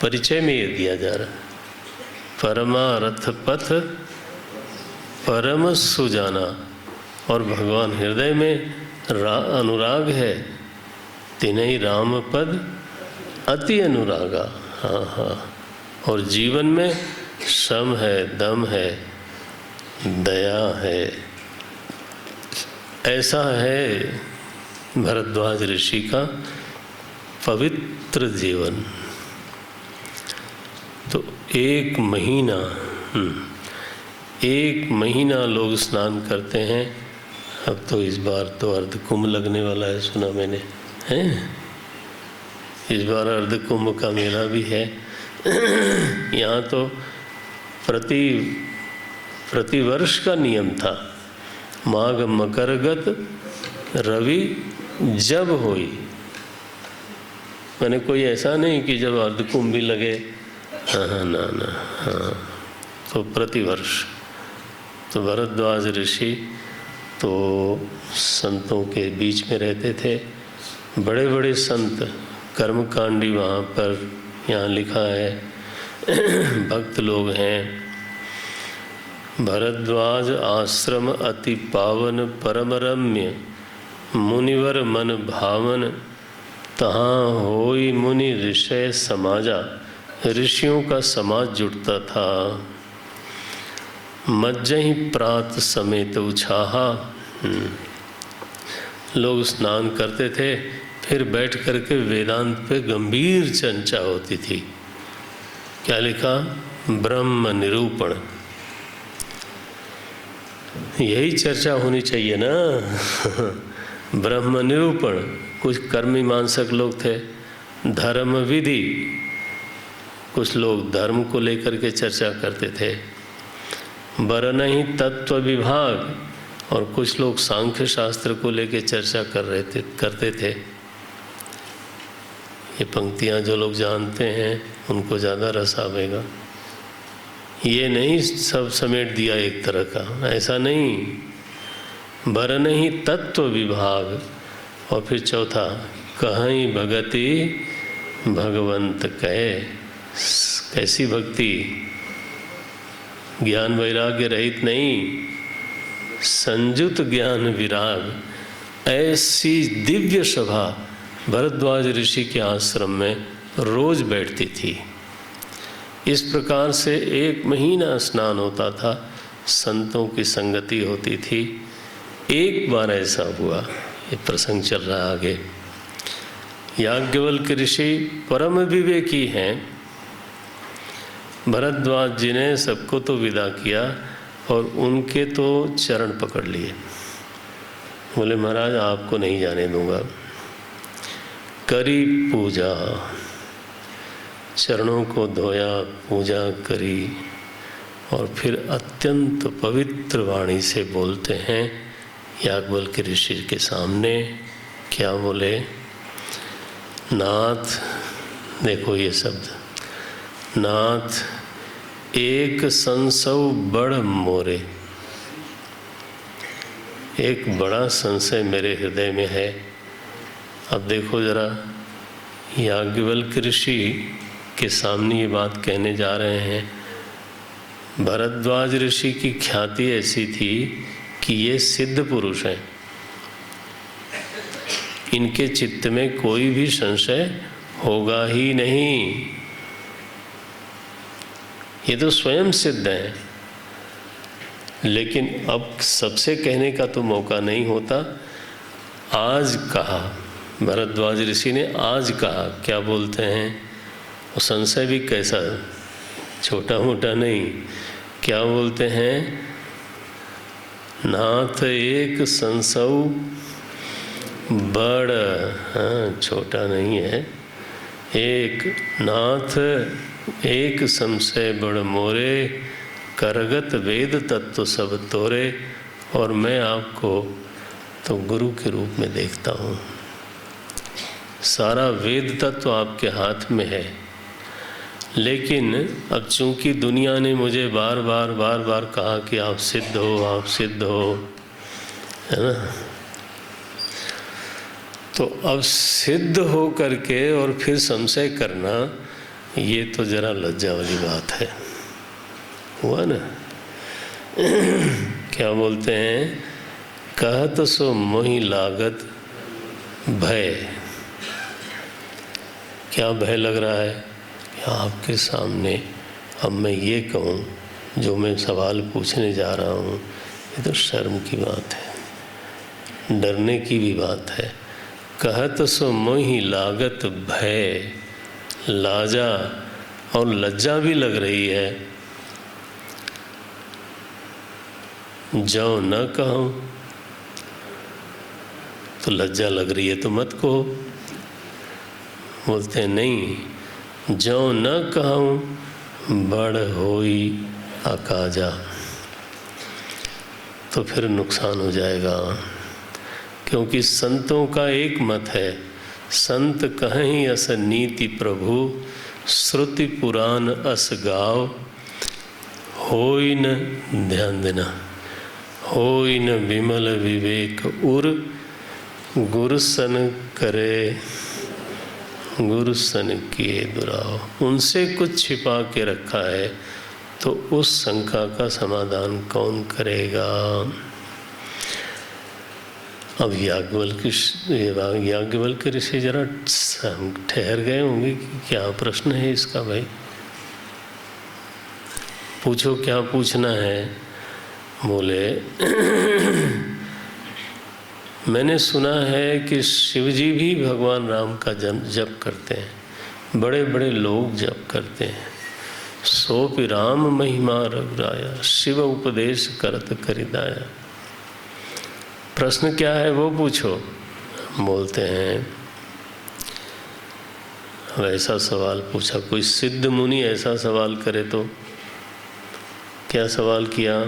परिचय में ये दिया जा रहा है, परमार्थ पथ परम सुजाना। और भगवान हृदय में अनुराग है, तिन्हीं राम पद अति अनुरागा। हाँ हाँ। और जीवन में शम है, दम है, दया है। ऐसा है भरद्वाज ऋषि का पवित्र जीवन। तो एक महीना लोग स्नान करते हैं। अब तो इस बार तो अर्ध कुंभ लगने वाला है, सुना मैंने, हैं? इस बार अर्ध कुंभ का मेला भी है। यहाँ तो प्रतिवर्ष का नियम था, माघ मकरगत रवि जब होई। मैंने कोई ऐसा नहीं कि जब अर्ध कुंभ भी लगे, हाँ ना ना, हाँ। तो प्रतिवर्ष। तो भरद्वाज ऋषि तो संतों के बीच में रहते थे। बड़े बड़े संत कर्मकांडी वहाँ पर, यहाँ लिखा है, भक्त लोग हैं। भरद्वाज आश्रम अति पावन परम रम्य, मुनिवर मन भावन, तहाँ होई मुनि ऋषय समाजा। ऋषियों का समाज जुटता था। मज्जहि प्रात समेत उछाहा। लोग स्नान करते थे, फिर बैठ करके वेदांत पे गंभीर चर्चा होती थी। क्या लिखा? ब्रह्म निरूपण। यही चर्चा होनी चाहिए ना। ब्रह्म निरूपण। कुछ कर्म मीमांसक लोग थे, धर्म विधि, कुछ लोग धर्म को लेकर के चर्चा करते थे, वरनहि तत्व विभाग, और कुछ लोग सांख्य शास्त्र को लेकर चर्चा करते थे। ये पंक्तियाँ जो लोग जानते हैं उनको ज़्यादा रस आवेगा। ये नहीं सब समेट दिया एक तरह का, ऐसा नहीं। वरनहि तत्व विभाग, और फिर चौथा, कहीं भगति भगवंत कहे। कैसी भक्ति? ज्ञान वैराग्य रहित नहीं, संयुत ज्ञान विराग। ऐसी दिव्य सभा भरद्वाज ऋषि के आश्रम में रोज बैठती थी। इस प्रकार से 1 महीना स्नान होता था, संतों की संगति होती थी। एक बार ऐसा हुआ, ये प्रसंग चल रहा आगे। याज्ञवल्क्य ऋषि परम विवेकी हैं। भरद्वाज जी ने सबको तो विदा किया और उनके तो चरण पकड़ लिए। बोले महाराज आपको नहीं जाने दूंगा। करी पूजा, चरणों को धोया, पूजा करी, और फिर अत्यंत पवित्र वाणी से बोलते हैं याज्ञवल्क्य ऋषि के सामने। क्या बोले? नाथ, देखो ये शब्द, नाथ एक संशय बड़ मोरे। एक बड़ा संशय मेरे हृदय में है। अब देखो जरा, याज्ञवल्क्य ऋषि के सामने ये बात कहने जा रहे हैं। भरद्वाज ऋषि की ख्याति ऐसी थी कि ये सिद्ध पुरुष हैं, इनके चित्त में कोई भी संशय होगा ही नहीं। ये तो स्वयं सिद्ध है। लेकिन अब सबसे कहने का तो मौका नहीं होता। आज कहा, भरद्वाज ऋषि ने आज कहा। क्या बोलते हैं? वो संशय भी कैसा, छोटा मोटा नहीं। क्या बोलते हैं? नाथ एक संशय बड़, हाँ छोटा नहीं है। एक नाथ एक संशय बड़ मोरे, करगत वेद तत्व सब तोरे। और मैं आपको तो गुरु के रूप में देखता हूँ। सारा वेद तत्व आपके हाथ में है। लेकिन अब चूंकि दुनिया ने मुझे बार बार कहा कि आप सिद्ध हो, आप सिद्ध हो, है ना, तो अब सिद्ध हो करके और फिर संशय करना, ये तो जरा लज्जा वाली बात है। हुआ ना? क्या बोलते हैं? कहत सो मोहि लागत भय। क्या भय लग रहा है? आपके सामने अब मैं ये कहूँ जो मैं सवाल पूछने जा रहा हूँ, ये तो शर्म की बात है, डरने की भी बात है। कहत सो मोहि लागत भय, लाजा और लज्जा भी लग रही है। जो न कहूँ तो लज्जा लग रही है तो मत कहो। बोलते नहीं, जो न कहूँ बड़ होई अकाजा, तो फिर नुकसान हो जाएगा। क्योंकि संतों का एक मत है, संत कहीं अस नीति प्रभु, श्रुति पुराण अस गाव, होई न ध्यान देना, होई न विमल विवेक उर, गुरु सन करे गुरु सन किए दुराव। उनसे कुछ छिपा के रखा है तो उस शंका का समाधान कौन करेगा? अब याज्ञवल्क्य ऋषि जरा ठहर गए होंगे कि क्या प्रश्न है इसका। भाई पूछो, क्या पूछना है? बोले मैंने सुना है कि शिव जी भी भगवान राम का जप करते हैं, बड़े बड़े लोग जप करते हैं। सोपि राम महिमा रघुराया, शिव उपदेश करत करिदाया। प्रश्न क्या है वो पूछो। बोलते हैं, ऐसा सवाल पूछा, कोई सिद्ध मुनि ऐसा सवाल करे तो क्या सवाल किया?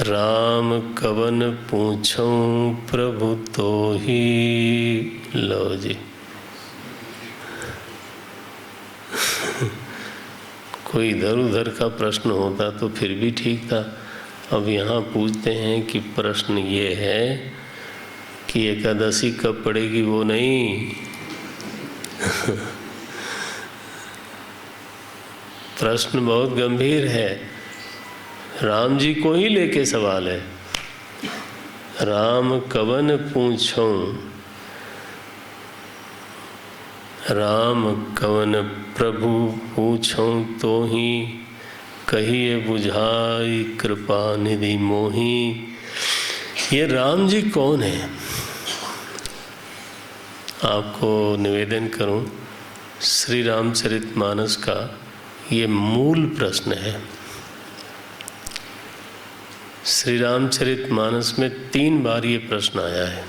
राम कवन पूछूं प्रभु तो ही। लो जी, कोई इधर उधर का प्रश्न होता तो फिर भी ठीक था। अब यहाँ पूछते हैं कि प्रश्न ये है कि एकादशी कब पड़ेगी वो नहीं। प्रश्न बहुत गंभीर है, राम जी को ही लेके सवाल है। राम कवन पूछूं, राम कवन प्रभु पूछूं तो ही, कहिए बुझाई कृपा निधि मोही। ये राम जी कौन है? आपको निवेदन करूं, श्री रामचरितमानस का ये मूल प्रश्न है। श्री रामचरितमानस में 3 बार ये प्रश्न आया है।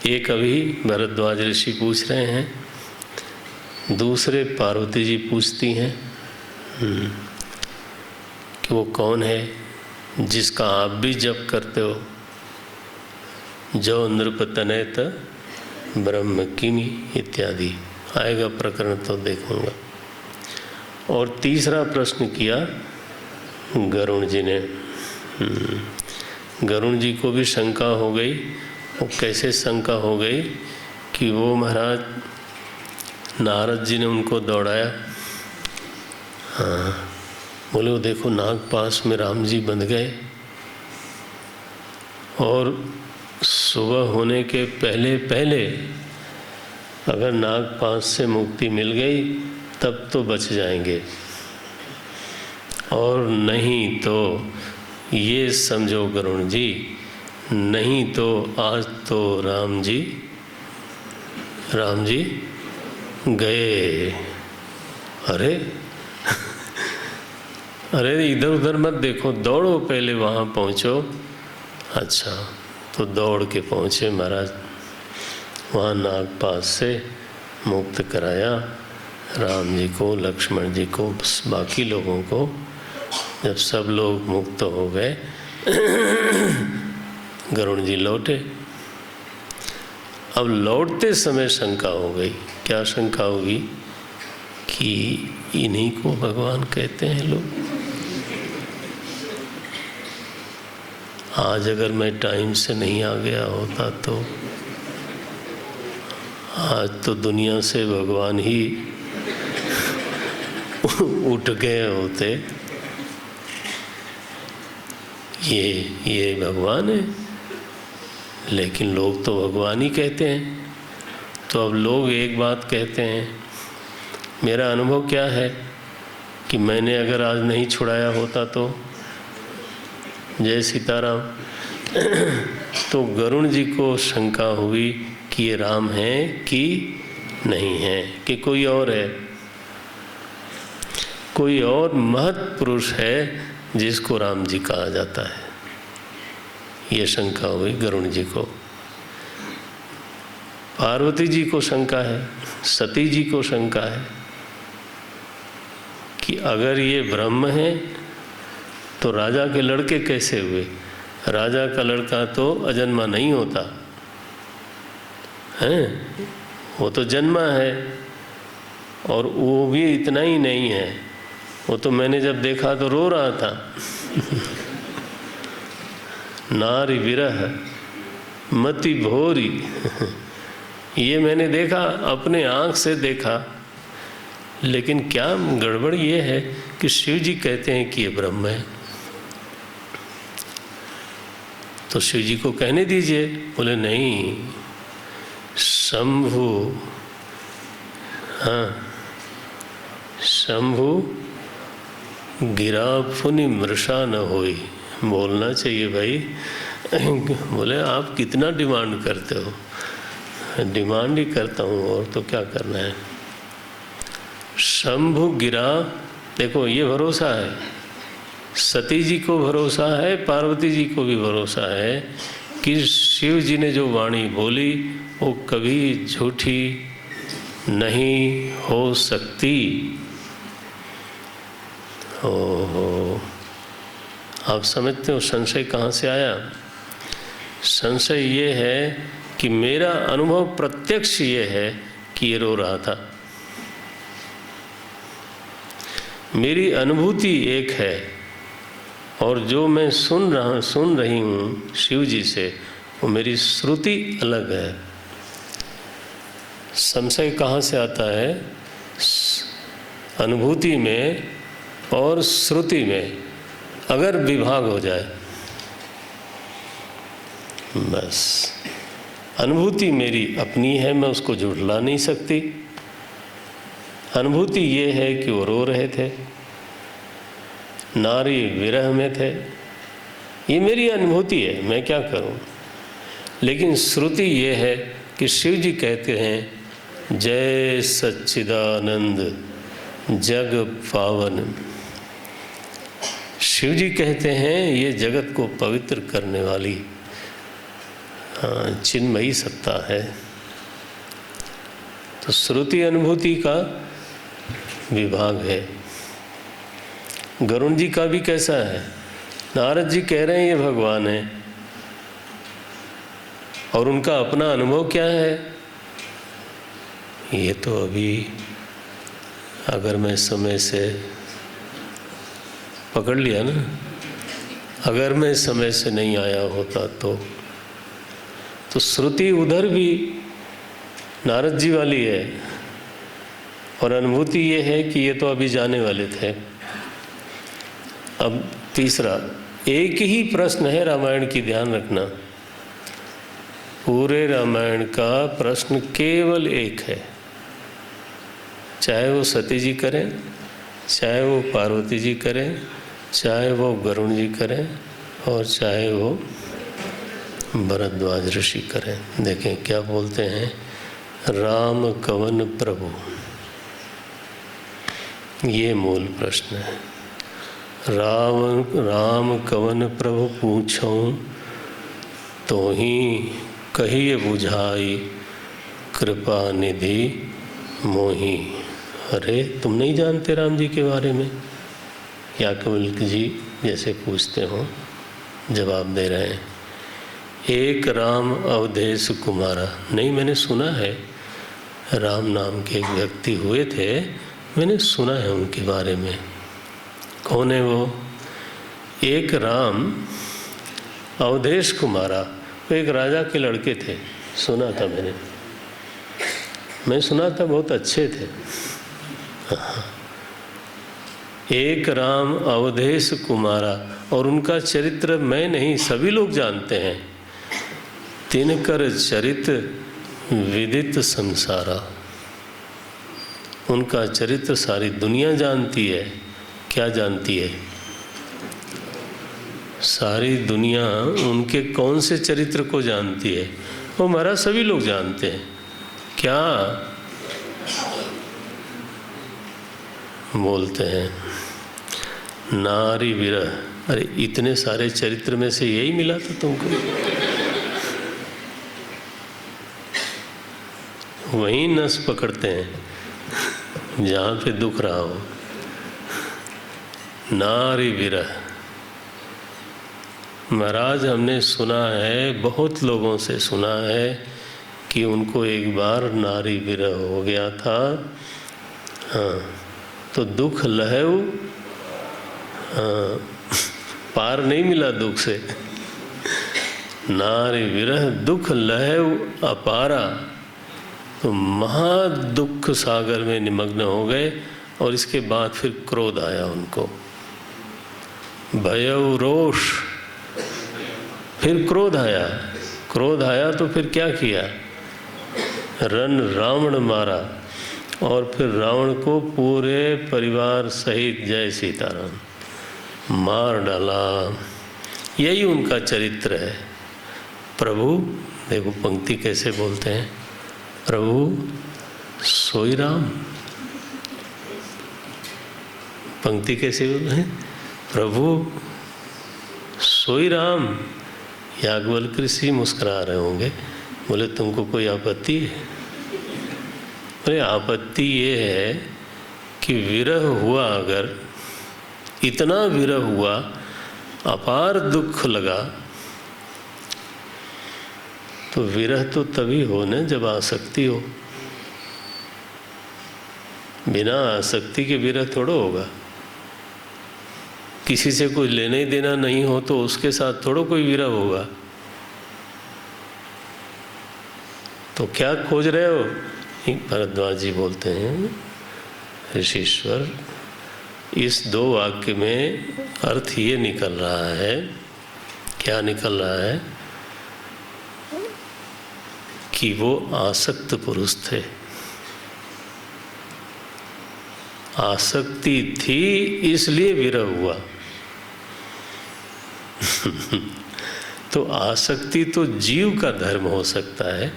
एक अभी भरद्वाज ऋषि पूछ रहे हैं, दूसरे पार्वती जी पूछती हैं कि वो कौन है जिसका आप भी जप करते हो, जो नृपतनयत ब्रह्म किमी इत्यादि। आएगा प्रकरण तो देखूंगा। और तीसरा प्रश्न किया गरुण जी ने। गरुण जी को भी शंका हो गई। वो कैसे शंका हो गई कि वो महाराज नारद जी ने उनको दौड़ाया। हाँ, बोले वो देखो नागपाश में राम जी बंध गए, और सुबह होने के पहले पहले अगर नागपाश से मुक्ति मिल गई तब तो बच जाएंगे, और नहीं तो ये समझो गरुण जी, नहीं तो आज तो राम जी गए। अरे अरे इधर उधर मत देखो, दौड़ो, पहले वहाँ पहुँचो। अच्छा, तो दौड़ के पहुँचे महाराज, वहाँ नागपाश से मुक्त कराया राम जी को, लक्ष्मण जी को, बाकी लोगों को। जब सब लोग मुक्त हो गए गरुण जी लौटे। अब लौटते समय शंका हो गई। क्या शंका होगी? कि इन्हीं को भगवान कहते हैं लोग। आज अगर मैं टाइम से नहीं आ गया होता तो आज तो दुनिया से भगवान ही उठ गए होते। ये भगवान है, लेकिन लोग तो भगवान ही कहते हैं। तो अब लोग एक बात कहते हैं। मेरा अनुभव क्या है कि मैंने अगर आज नहीं छुड़ाया होता तो, जय सीताराम, तो गरुण जी को शंका हुई कि ये राम है कि नहीं है, कि कोई और है, कोई और महत् पुरुष है जिसको राम जी कहा जाता है। ये शंका हुई गरुण जी को। पार्वती जी को शंका है, सती जी को शंका है कि अगर ये ब्रह्म है तो राजा के लड़के कैसे हुए? राजा का लड़का तो अजन्मा नहीं होता है, वो तो जन्मा है। और वो भी इतना ही नहीं है, वो तो मैंने जब देखा तो रो रहा था। नारी विरह मति भोरी ये मैंने देखा, अपने आँख से देखा। लेकिन क्या गड़बड़ ये है कि शिव जी कहते हैं कि ये ब्रह्म है, तो शिव जी को कहने दीजिए। बोले नहीं, शंभु, हाँ, शंभु गिरा फुनि मृषा न होई। बोलना चाहिए भाई। बोले आप कितना डिमांड करते हो? डिमांड ही करता हूँ, और तो क्या करना है। शंभु गिरा, देखो ये भरोसा है, सती जी को भरोसा है, पार्वती जी को भी भरोसा है कि शिव जी ने जो वाणी बोली वो कभी झूठी नहीं हो सकती। ओहो, आप समझते हो संशय कहाँ से आया? संशय ये है कि मेरा अनुभव प्रत्यक्ष ये है कि ये रो रहा था। मेरी अनुभूति एक है और जो मैं सुन रही हूँ शिव जी से, वो मेरी श्रुति अलग है। संशय कहाँ से आता है? अनुभूति में और श्रुति में अगर विभाग हो जाए, बस। अनुभूति मेरी अपनी है, मैं उसको झुठला नहीं सकती। अनुभूति ये है कि वो रो रहे थे, नारी विरह में थे, ये मेरी अनुभूति है, मैं क्या करूं। लेकिन श्रुति ये है कि शिव जी कहते हैं जय सच्चिदानंद जग पावन। शिव जी कहते हैं ये जगत को पवित्र करने वाली चिन्मयी सत्ता है। तो श्रुति अनुभूति का विभाग है। गरुण जी का भी कैसा है? नारद जी कह रहे हैं ये भगवान है, और उनका अपना अनुभव क्या है? ये तो अभी अगर मैं समय से पकड़ लिया ना, अगर मैं समय से नहीं आया होता तो श्रुति उधर भी नारद जी वाली है, और अनुभूति ये है कि ये तो अभी जाने वाले थे। अब तीसरा, एक ही प्रश्न है रामायण की, ध्यान रखना। पूरे रामायण का प्रश्न केवल एक है, चाहे वो सती जी करें, चाहे वो पार्वती जी करें, चाहे वो गरुण जी करें, और चाहे वो भरद्वाज ऋषि करें। देखें क्या बोलते हैं, राम कवन प्रभु, ये मूल प्रश्न है। राम कवन प्रभु पूछूं, तो ही कहिए बुझाई कृपा निधि मोही। अरे तुम नहीं जानते राम जी के बारे में? याज्ञवल्क्य जी जैसे पूछते हो जवाब दे रहे हैं। एक राम अवधेश कुमारा, नहीं मैंने सुना है, राम नाम के एक व्यक्ति हुए थे, मैंने सुना है उनके बारे में। कौन है वो? एक राम अवधेश कुमारा, वो एक राजा के लड़के थे, सुना था मैं सुना था, बहुत अच्छे थे। एक राम अवधेश कुमारा, और उनका चरित्र मैं नहीं सभी लोग जानते हैं। तिनकर चरित विदित संसारा, उनका चरित्र सारी दुनिया जानती है। क्या जानती है? सारी दुनिया उनके कौन से चरित्र को जानती है? वो हमारा सभी लोग जानते हैं। क्या बोलते हैं? नारी विरह। अरे इतने सारे चरित्र में से यही मिला था तुमको? वही नस पकड़ते हैं जहाँ पे दुख रहा हो। नारी विरह, महाराज हमने सुना है, बहुत लोगों से सुना है कि उनको एक बार नारी विरह हो गया था। हाँ, तो दुख लहऊ, हाँ, पार नहीं मिला दुख से। नारी विरह दुख लहऊ अपारा, तो महा दुख सागर में निमग्न हो गए। और इसके बाद फिर क्रोध आया उनको, भयउ रोष, फिर क्रोध आया। क्रोध आया तो फिर क्या किया? रन रावण मारा, और फिर रावण को पूरे परिवार सहित, जय सीताराम, मार डाला। यही उनका चरित्र है। प्रभु, देखो पंक्ति कैसे बोलते हैं, प्रभु सोई राम। पंक्ति कैसे बोलते हैं, प्रभु सोई राम। याज्ञवल्क्य ऋषि मुस्कुरा रहे होंगे, बोले तुमको कोई आपत्ति है? बोले आपत्ति ये है कि विरह हुआ, अगर इतना विरह हुआ, अपार दुख लगा, तो विरह तो तभी हो ना जब आसक्ति हो। बिना आसक्ति के विरह थोड़ा होगा। किसी से कोई लेने ही देना नहीं हो तो उसके साथ थोड़ा कोई विरह होगा। तो क्या खोज रहे हो? भरद्वाज जी बोलते हैं, ऋषीश्वर, इस दो वाक्य में अर्थ ये निकल रहा है, क्या निकल रहा है, कि वो आसक्त पुरुष थे। आसक्ति थी इसलिए विरह हुआ। तो आसक्ति तो जीव का धर्म हो सकता है,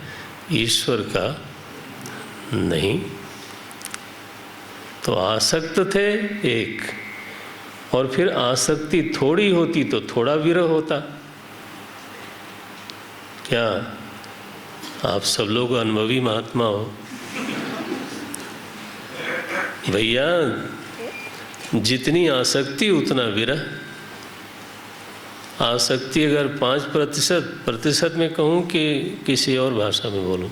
ईश्वर का नहीं। तो आसक्त थे एक, और फिर आसक्ति थोड़ी होती तो थोड़ा विरह होता। क्या आप सब लोग अनुभवी महात्मा हो भैया? जितनी आसक्ति उतना विरह। आसक्ति अगर 5% में कहूँ कि किसी और भाषा में बोलूँ,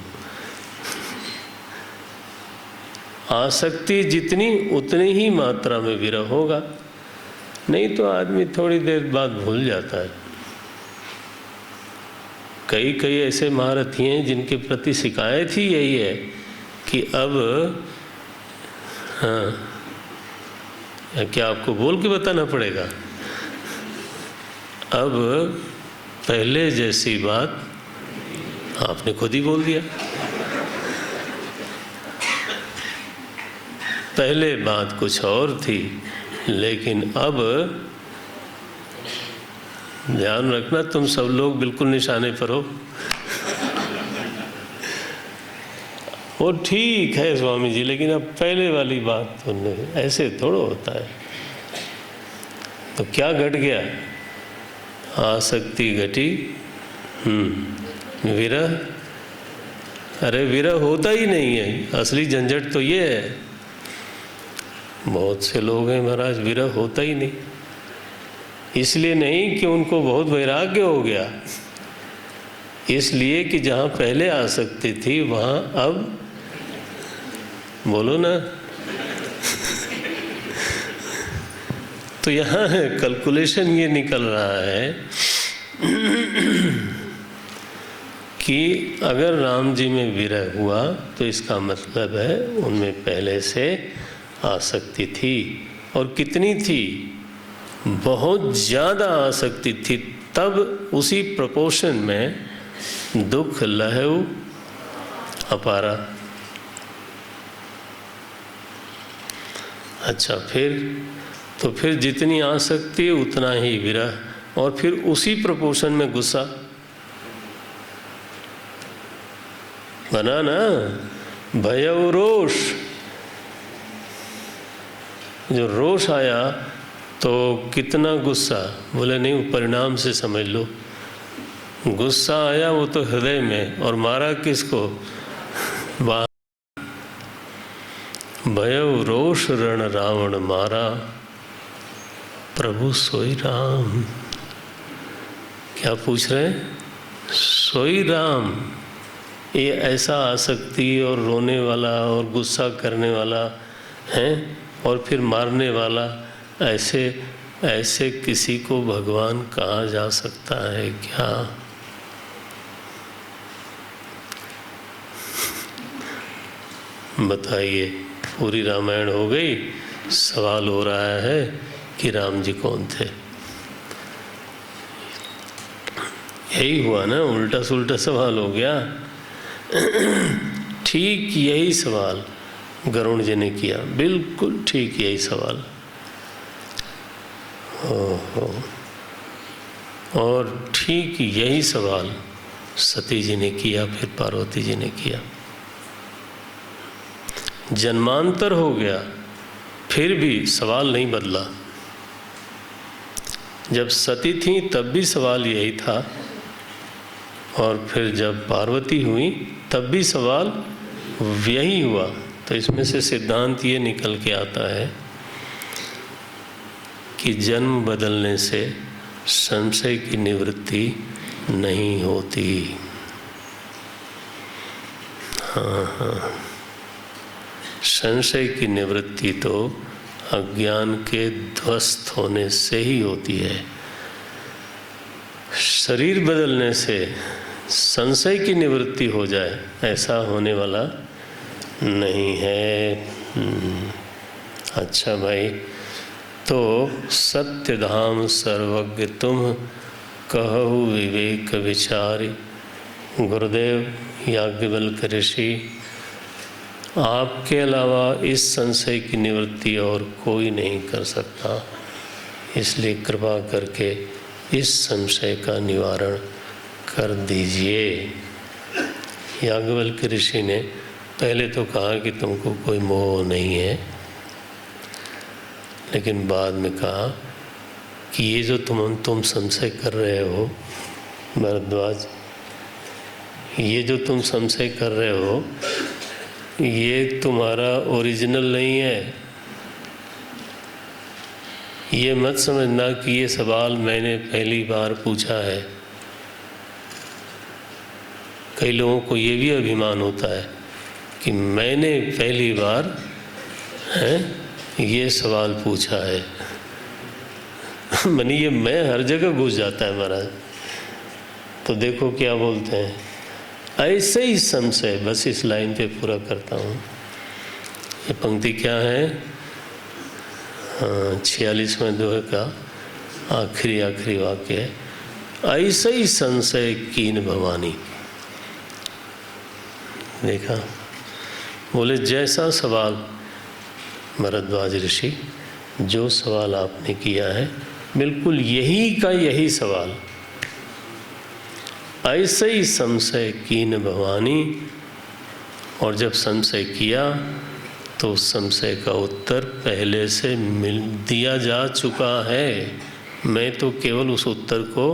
आसक्ति जितनी उतनी ही मात्रा में विरह होगा। नहीं तो आदमी थोड़ी देर बाद भूल जाता है। कई ऐसे महारथी हैं जिनके प्रति शिकायत ही यही है कि अब, हाँ, क्या आपको बोल के बताना पड़ेगा? अब पहले जैसी बात आपने खुद ही बोल दिया। पहले बात कुछ और थी, लेकिन अब ध्यान रखना, तुम सब लोग बिल्कुल निशाने पर हो। वो ठीक है स्वामी जी, लेकिन अब पहले वाली बात तो नहीं, ऐसे थोड़ा होता है। तो क्या घट गया? आसक्ति घटी, विरह। अरे विरह होता ही नहीं है, असली झंझट तो ये है। बहुत से लोग हैं महाराज, विरह होता ही नहीं। इसलिए नहीं कि उनको बहुत वैराग्य हो गया, इसलिए कि जहाँ पहले आसक्ति थी वहाँ अब, बोलो ना। तो यहाँ कैलकुलेशन ये निकल रहा है कि अगर राम जी में विरह हुआ तो इसका मतलब है उनमें पहले से आसक्ति थी। और कितनी थी? बहुत ज़्यादा आसक्ति थी। तब उसी प्रपोर्शन में दुख लहू अपारा। अच्छा, फिर जितनी आसक्ति उतना ही विरह, और फिर उसी प्रपोर्शन में गुस्सा बना ना। भय और रोष, जो रोष आया तो कितना गुस्सा, बोले नहीं, परिणाम से समझ लो। गुस्सा आया वो तो हृदय में, और मारा किसको? भय रोष रण रावण मारा, प्रभु सोई राम। क्या पूछ रहे हैं? सोई राम। ये ऐसा आसक्ति और रोने वाला और गुस्सा करने वाला है और फिर मारने वाला, ऐसे किसी को भगवान कहा जा सकता है क्या? बताइए। पूरी रामायण हो गई, सवाल हो रहा है कि राम जी कौन थे। यही हुआ ना, उल्टा सुल्टा सवाल हो गया। ठीक यही सवाल गरुण जी ने किया, बिल्कुल ठीक यही सवाल। ओहो, और ठीक यही सवाल सती जी ने किया, फिर पार्वती जी ने किया। जन्मांतर हो गया, फिर भी सवाल नहीं बदला। जब सती थी तब भी सवाल यही था, और फिर जब पार्वती हुई तब भी सवाल यही हुआ। तो इसमें से सिद्धांत ये निकल के आता है कि जन्म बदलने से संशय की निवृत्ति नहीं होती। हाँ, संशय की निवृत्ति तो अज्ञान के ध्वस्त होने से ही होती है। शरीर बदलने से संशय की निवृत्ति हो जाए, ऐसा होने वाला नहीं है। अच्छा भाई, तो सत्य धाम सर्वज्ञ तुम कहु विवेक विचारी। गुरुदेव याज्ञवल्क ऋषि, आपके अलावा इस संशय की निवृत्ति और कोई नहीं कर सकता, इसलिए कृपा करके इस संशय का निवारण कर दीजिए। याज्ञवल्क ऋषि ने पहले तो कहा कि तुमको कोई मोह नहीं है, लेकिन बाद में कहा कि ये जो तुम संशय कर रहे हो भरद्वाज, ये जो तुम संशय कर रहे हो ये तुम्हारा ओरिजिनल नहीं है। ये मत समझना कि ये सवाल मैंने पहली बार पूछा है। कई लोगों को ये भी अभिमान होता है कि मैंने पहली बार ये सवाल पूछा है। मनी ये मैं हर जगह घुस जाता है महाराज। तो देखो क्या बोलते हैं, ऐसे ही संशय। बस इस लाइन पे पूरा करता हूँ। ये पंक्ति क्या है? 46वें दोहे का आखिरी वाक्य है, ऐसे ही संशय कीन भवानी। देखा, बोले जैसा सवाल भरद्वाज ऋषि, जो सवाल आपने किया है बिल्कुल यही का यही सवाल, ऐसे ही संशय कीन भवानी। और जब संशय किया तो संशय का उत्तर पहले से मिल दिया जा चुका है। मैं तो केवल उस उत्तर को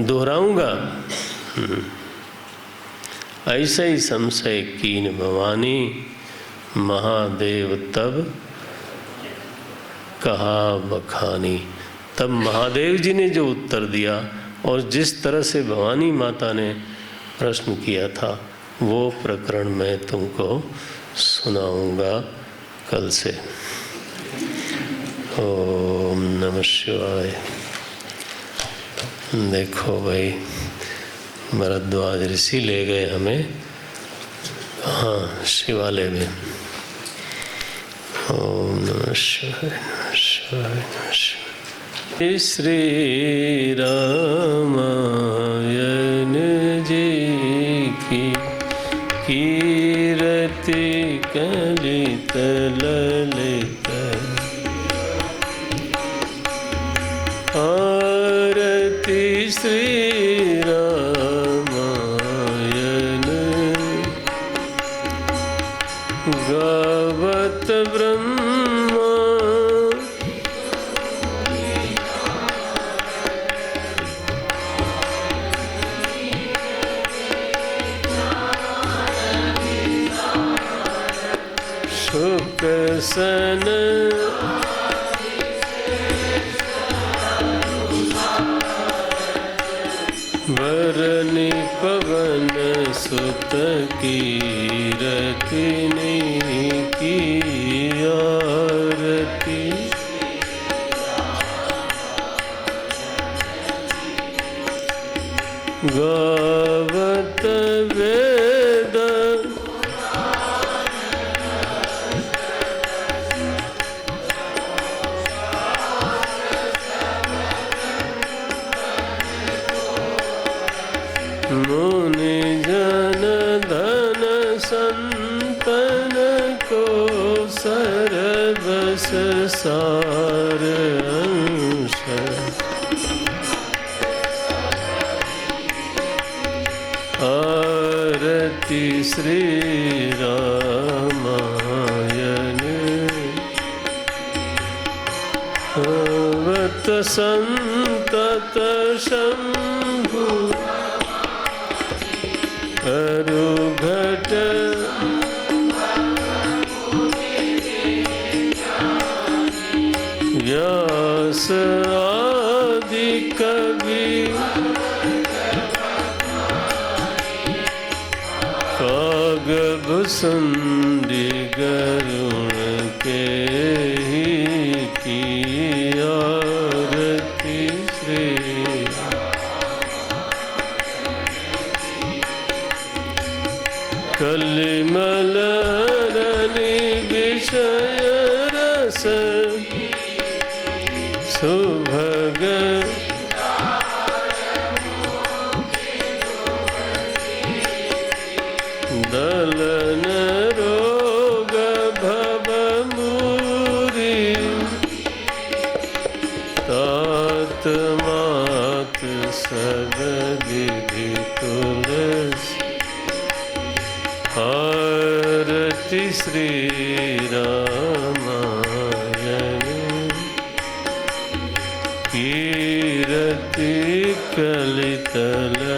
दोहराऊंगा। ऐसे ही संशय कीन भवानी, महादेव तब कहा बखानी। तब महादेव जी ने जो उत्तर दिया और जिस तरह से भवानी माता ने प्रश्न किया था, वो प्रकरण मैं तुमको सुनाऊंगा कल से। ओम नमः शिवाय। देखो भाई, भरद्वाज ऋषि ले गए हमें शिवालय में। ओम नमः शिवाय, शिवाय नमः शिवाय। श्री रामायण जी की कीर्ति कलित ललित, आरती श्री रामायण गावत ब्रह्मा, शुक सन वरनि पवन सुत कीरति की आरती, गावत वेद मुनि जन धन संतन को सरबस सार अंश, कीरति श्री रामायण अवत संतत शंभु अरुघट व्यास आदि कवि कागभ संधि गरुण के ही की आरती श्री कलिमल रनि विषय रस सुभग दलन रोग भव मूरी तात मात सद विधि तुलसी आरती श्री रामायण कीरति कलितल